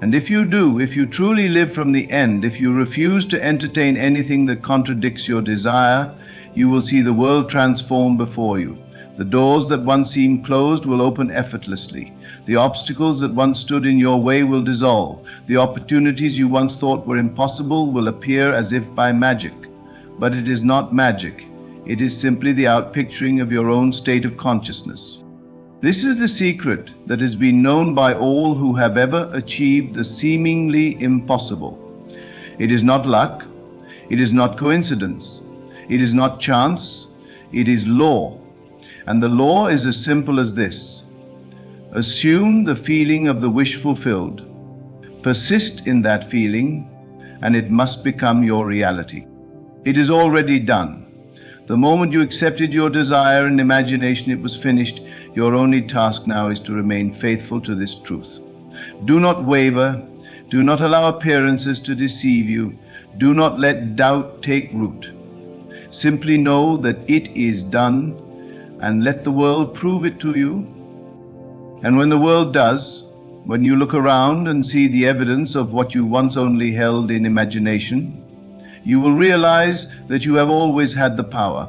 And if you do, if you truly live from the end, if you refuse to entertain anything that contradicts your desire, you will see the world transform before you. The doors that once seemed closed will open effortlessly. The obstacles that once stood in your way will dissolve. The opportunities you once thought were impossible will appear as if by magic. But it is not magic. It is simply the outpicturing of your own state of consciousness. This is the secret that has been known by all who have ever achieved the seemingly impossible. It is not luck. It is not coincidence. It is not chance. It is law. And the law is as simple as this. Assume the feeling of the wish fulfilled. Persist in that feeling, and it must become your reality. It is already done. The moment you accepted your desire and imagination, it was finished. Your only task now is to remain faithful to this truth. Do not waver. Do not allow appearances to deceive you. Do not let doubt take root. Simply know that it is done, and let the world prove it to you. And when the world does, when you look around and see the evidence of what you once only held in imagination, you will realize that you have always had the power.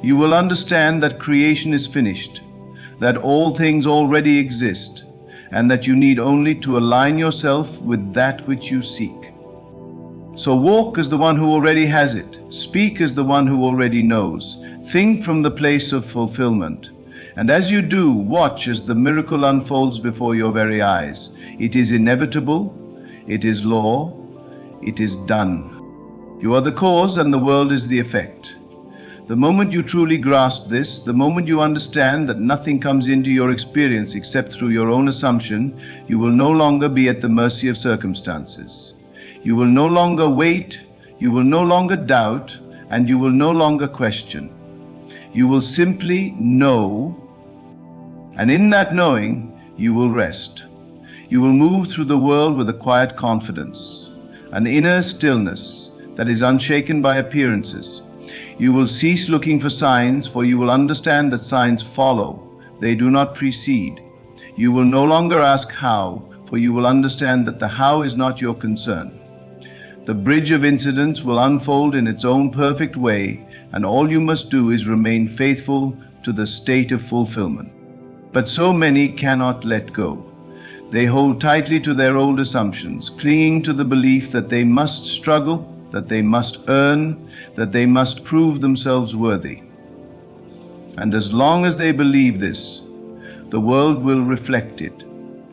You will understand that creation is finished, that all things already exist, and that you need only to align yourself with that which you seek. So walk as the one who already has it. Speak as the one who already knows. Think from the place of fulfillment. And as you do, watch as the miracle unfolds before your very eyes. It is inevitable. It is law. It is done. You are the cause and the world is the effect. The moment you truly grasp this, the moment you understand that nothing comes into your experience except through your own assumption, you will no longer be at the mercy of circumstances. You will no longer wait, you will no longer doubt, and you will no longer question. You will simply know, and in that knowing, you will rest. You will move through the world with a quiet confidence, an inner stillness that is unshaken by appearances. You will cease looking for signs, for you will understand that signs follow, they do not precede. You will no longer ask how, for you will understand that the how is not your concern. The bridge of incidents will unfold in its own perfect way, and all you must do is remain faithful to the state of fulfillment. But so many cannot let go. They hold tightly to their old assumptions, clinging to the belief that they must struggle, that they must earn, that they must prove themselves worthy. And as long as they believe this, the world will reflect it.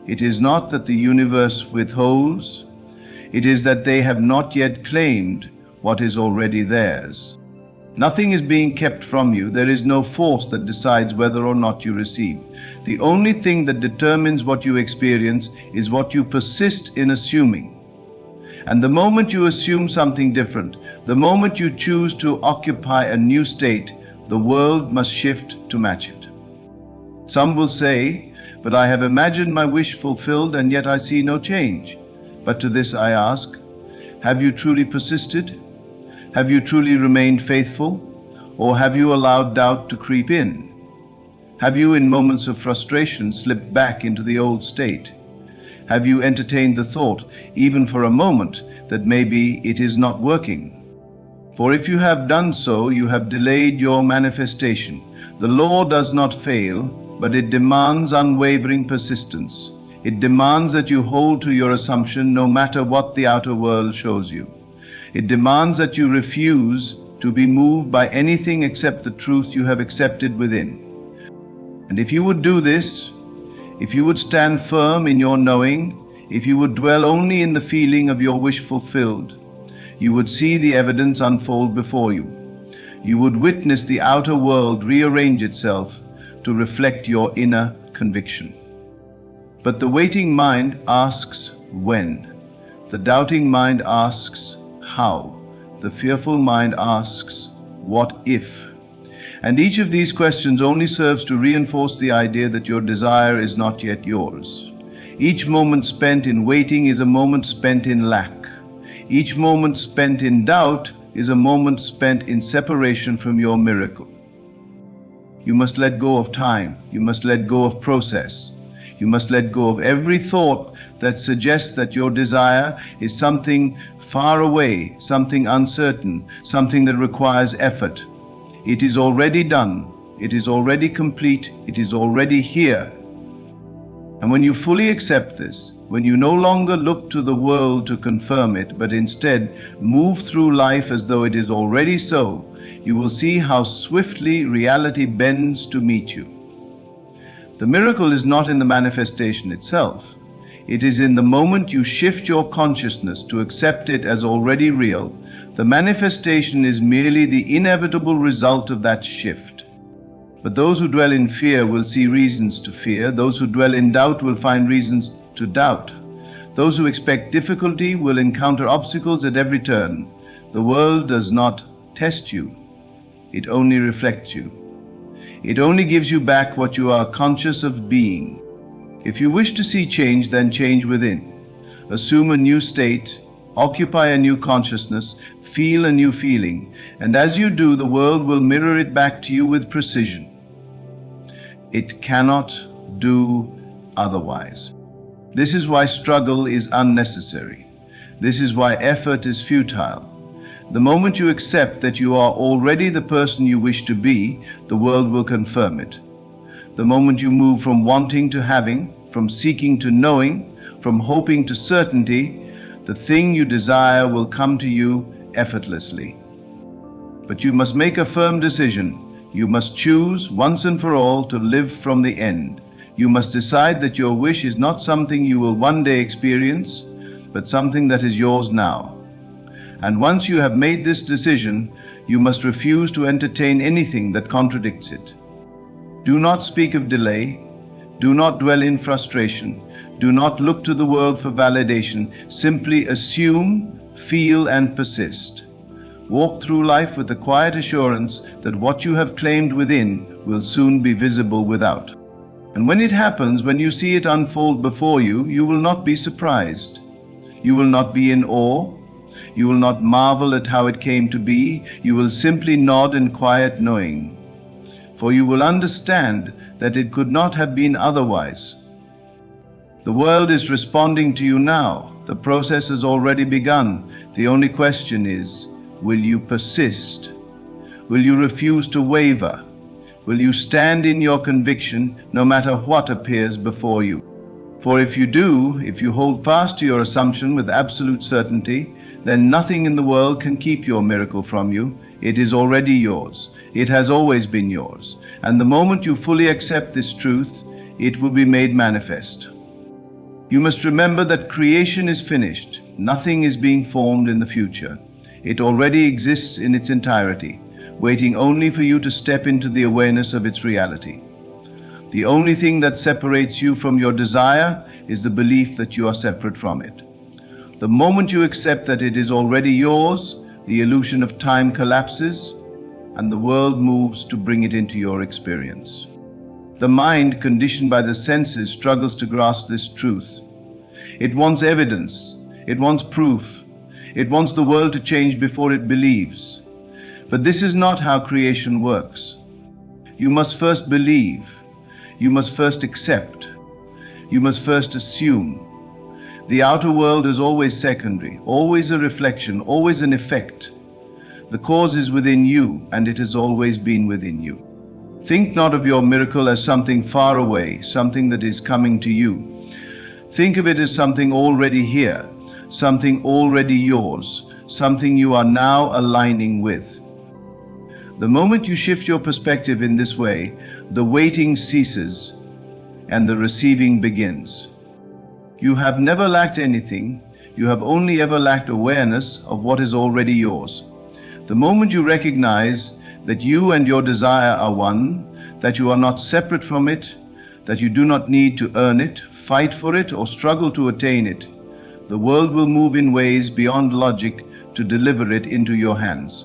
It is not that the universe withholds, it is that they have not yet claimed what is already theirs. Nothing is being kept from you. There is no force that decides whether or not you receive. The only thing that determines what you experience is what you persist in assuming. And the moment you assume something different, the moment you choose to occupy a new state, the world must shift to match it. Some will say, "But I have imagined my wish fulfilled and yet I see no change." But to this I ask, have you truly persisted? Have you truly remained faithful? Or have you allowed doubt to creep in? Have you, in moments of frustration, slipped back into the old state? Have you entertained the thought, even for a moment, that maybe it is not working? For if you have done so, you have delayed your manifestation. The law does not fail, but it demands unwavering persistence. It demands that you hold to your assumption no matter what the outer world shows you. It demands that you refuse to be moved by anything except the truth you have accepted within. And if you would do this, if you would stand firm in your knowing, if you would dwell only in the feeling of your wish fulfilled, you would see the evidence unfold before you. You would witness the outer world rearrange itself to reflect your inner conviction. But the waiting mind asks when. The doubting mind asks how. The fearful mind asks what if. And each of these questions only serves to reinforce the idea that your desire is not yet yours. Each moment spent in waiting is a moment spent in lack. Each moment spent in doubt is a moment spent in separation from your miracle. You must let go of time. You must let go of process. You must let go of every thought that suggests that your desire is something far away, something uncertain, something that requires effort. It is already done. It is already complete. It is already here. And when you fully accept this, when you no longer look to the world to confirm it, but instead move through life as though it is already so, you will see how swiftly reality bends to meet you. The miracle is not in the manifestation itself. It is in the moment you shift your consciousness to accept it as already real. The manifestation is merely the inevitable result of that shift. But those who dwell in fear will see reasons to fear. Those who dwell in doubt will find reasons to doubt. Those who expect difficulty will encounter obstacles at every turn. The world does not test you. It only reflects you. It only gives you back what you are conscious of being. If you wish to see change, then change within. Assume a new state, occupy a new consciousness, feel a new feeling, and as you do, the world will mirror it back to you with precision. It cannot do otherwise. This is why struggle is unnecessary. This is why effort is futile. The moment you accept that you are already the person you wish to be, the world will confirm it. The moment you move from wanting to having, from seeking to knowing, from hoping to certainty, the thing you desire will come to you effortlessly. But you must make a firm decision. You must choose once and for all to live from the end. You must decide that your wish is not something you will one day experience, but something that is yours now. And once you have made this decision, you must refuse to entertain anything that contradicts it. Do not speak of delay. Do not dwell in frustration. Do not look to the world for validation. Simply assume, feel, and persist. Walk through life with the quiet assurance that what you have claimed within will soon be visible without. And when it happens, when you see it unfold before you, you will not be surprised. You will not be in awe. You will not marvel at how it came to be. You will simply nod in quiet knowing. For you will understand that it could not have been otherwise. The world is responding to you now. The process has already begun. The only question is, will you persist? Will you refuse to waver? Will you stand in your conviction no matter what appears before you? For if you do, if you hold fast to your assumption with absolute certainty, then nothing in the world can keep your miracle from you. It is already yours. It has always been yours. And the moment you fully accept this truth, it will be made manifest. You must remember that creation is finished. Nothing is being formed in the future. It already exists in its entirety, waiting only for you to step into the awareness of its reality. The only thing that separates you from your desire is the belief that you are separate from it. The moment you accept that it is already yours, the illusion of time collapses and the world moves to bring it into your experience. The mind, conditioned by the senses, struggles to grasp this truth. It wants evidence. It wants proof. It wants the world to change before it believes. But this is not how creation works. You must first believe. You must first accept. You must first assume. The outer world is always secondary, always a reflection, always an effect. The cause is within you, and it has always been within you. Think not of your miracle as something far away, something that is coming to you. Think of it as something already here, something already yours, something you are now aligning with. The moment you shift your perspective in this way, the waiting ceases and the receiving begins. You have never lacked anything. You have only ever lacked awareness of what is already yours. The moment you recognize that you and your desire are one, that you are not separate from it, that you do not need to earn it, fight for it, or struggle to attain it, the world will move in ways beyond logic to deliver it into your hands.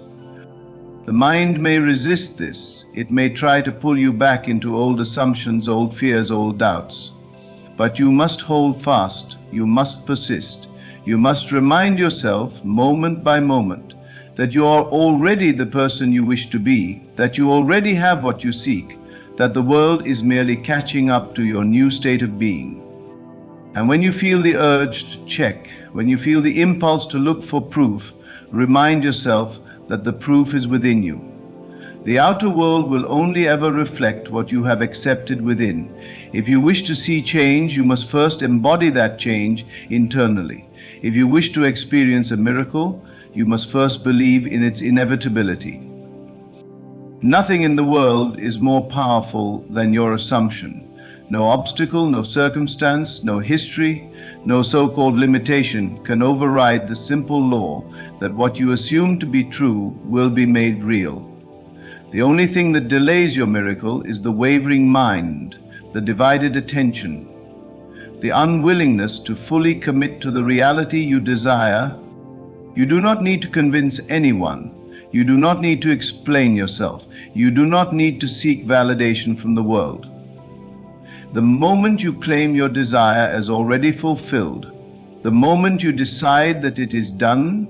The mind may resist this. It may try to pull you back into old assumptions, old fears, old doubts. But you must hold fast. You must persist. You must remind yourself, moment by moment, that you are already the person you wish to be, that you already have what you seek, that the world is merely catching up to your new state of being. And when you feel the urge to check, when you feel the impulse to look for proof, remind yourself that the proof is within you. The outer world will only ever reflect what you have accepted within. If you wish to see change, you must first embody that change internally. If you wish to experience a miracle, you must first believe in its inevitability. Nothing in the world is more powerful than your assumption. No obstacle, no circumstance, no history, no so-called limitation can override the simple law that what you assume to be true will be made real. The only thing that delays your miracle is the wavering mind, the divided attention, the unwillingness to fully commit to the reality you desire. You do not need to convince anyone. You do not need to explain yourself. You do not need to seek validation from the world. The moment you claim your desire as already fulfilled, the moment you decide that it is done,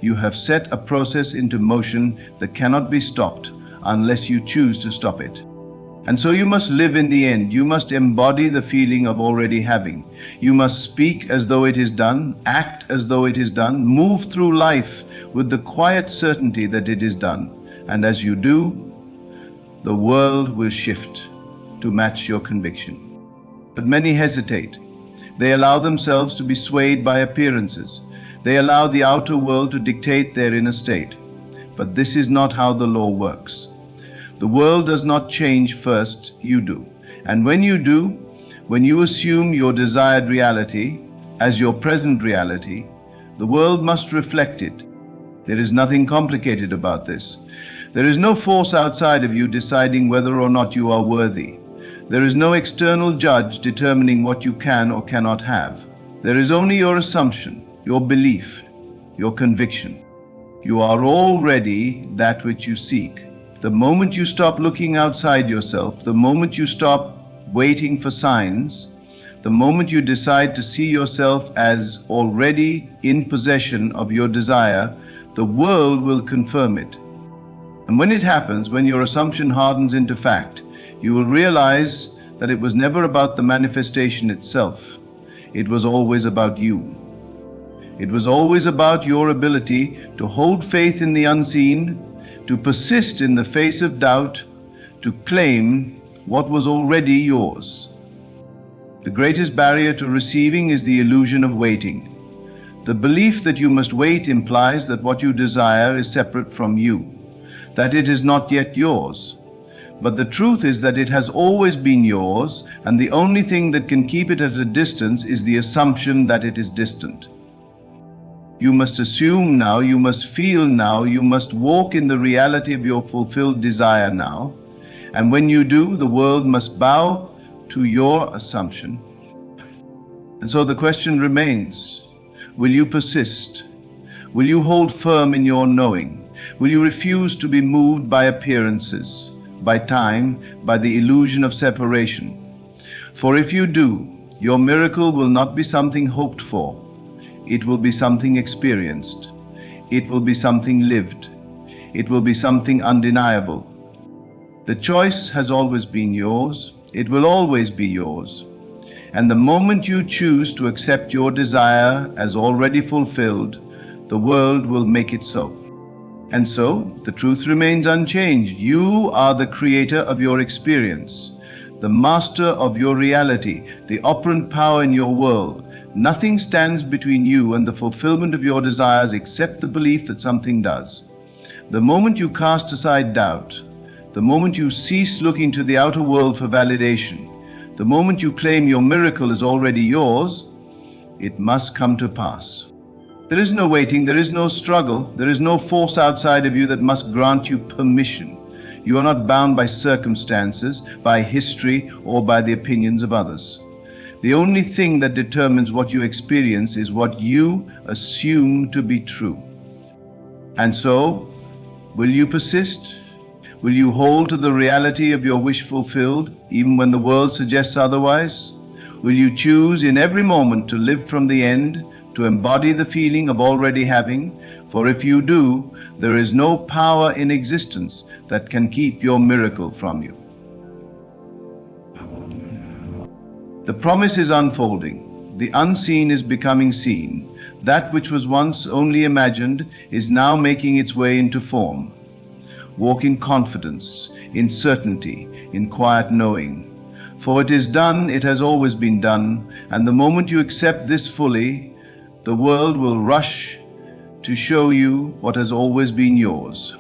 you have set a process into motion that cannot be stopped unless you choose to stop it. And so you must live in the end. You must embody the feeling of already having. You must speak as though it is done, act as though it is done, move through life with the quiet certainty that it is done. And as you do, the world will shift to match your conviction. But many hesitate. They allow themselves to be swayed by appearances. They allow the outer world to dictate their inner state. But this is not how the law works. The world does not change first, you do. And when you do, when you assume your desired reality as your present reality, the world must reflect it. There is nothing complicated about this. There is no force outside of you deciding whether or not you are worthy. There is no external judge determining what you can or cannot have. There is only your assumption, your belief, your conviction. You are already that which you seek. The moment you stop looking outside yourself, the moment you stop waiting for signs, the moment you decide to see yourself as already in possession of your desire, the world will confirm it. And when it happens, when your assumption hardens into fact, you will realize that it was never about the manifestation itself. It was always about you. It was always about your ability to hold faith in the unseen, to persist in the face of doubt, to claim what was already yours. The greatest barrier to receiving is the illusion of waiting. The belief that you must wait implies that what you desire is separate from you, that it is not yet yours. But the truth is that it has always been yours, and the only thing that can keep it at a distance is the assumption that it is distant. You must assume now, you must feel now, you must walk in the reality of your fulfilled desire now, and when you do, the world must bow to your assumption. And so the question remains, will you persist? Will you hold firm in your knowing? Will you refuse to be moved by appearances, by time, by the illusion of separation? For if you do, your miracle will not be something hoped for. It will be something experienced. It will be something lived. It will be something undeniable. The choice has always been yours. It will always be yours. And the moment you choose to accept your desire as already fulfilled, the world will make it so. And so, the truth remains unchanged. You are the creator of your experience, the master of your reality, the operant power in your world. Nothing stands between you and the fulfillment of your desires except the belief that something does. The moment you cast aside doubt, the moment you cease looking to the outer world for validation, the moment you claim your miracle is already yours, it must come to pass. There is no waiting, there is no struggle, there is no force outside of you that must grant you permission. You are not bound by circumstances, by history, or by the opinions of others. The only thing that determines what you experience is what you assume to be true. And so, will you persist? Will you hold to the reality of your wish fulfilled, even when the world suggests otherwise? Will you choose in every moment to live from the end, to embody the feeling of already having? For if you do, there is no power in existence that can keep your miracle from you. The promise is unfolding. The unseen is becoming seen. That which was once only imagined is now making its way into form. Walk in confidence, in certainty, in quiet knowing. For it is done, it has always been done, and the moment you accept this fully, the world will rush to show you what has always been yours.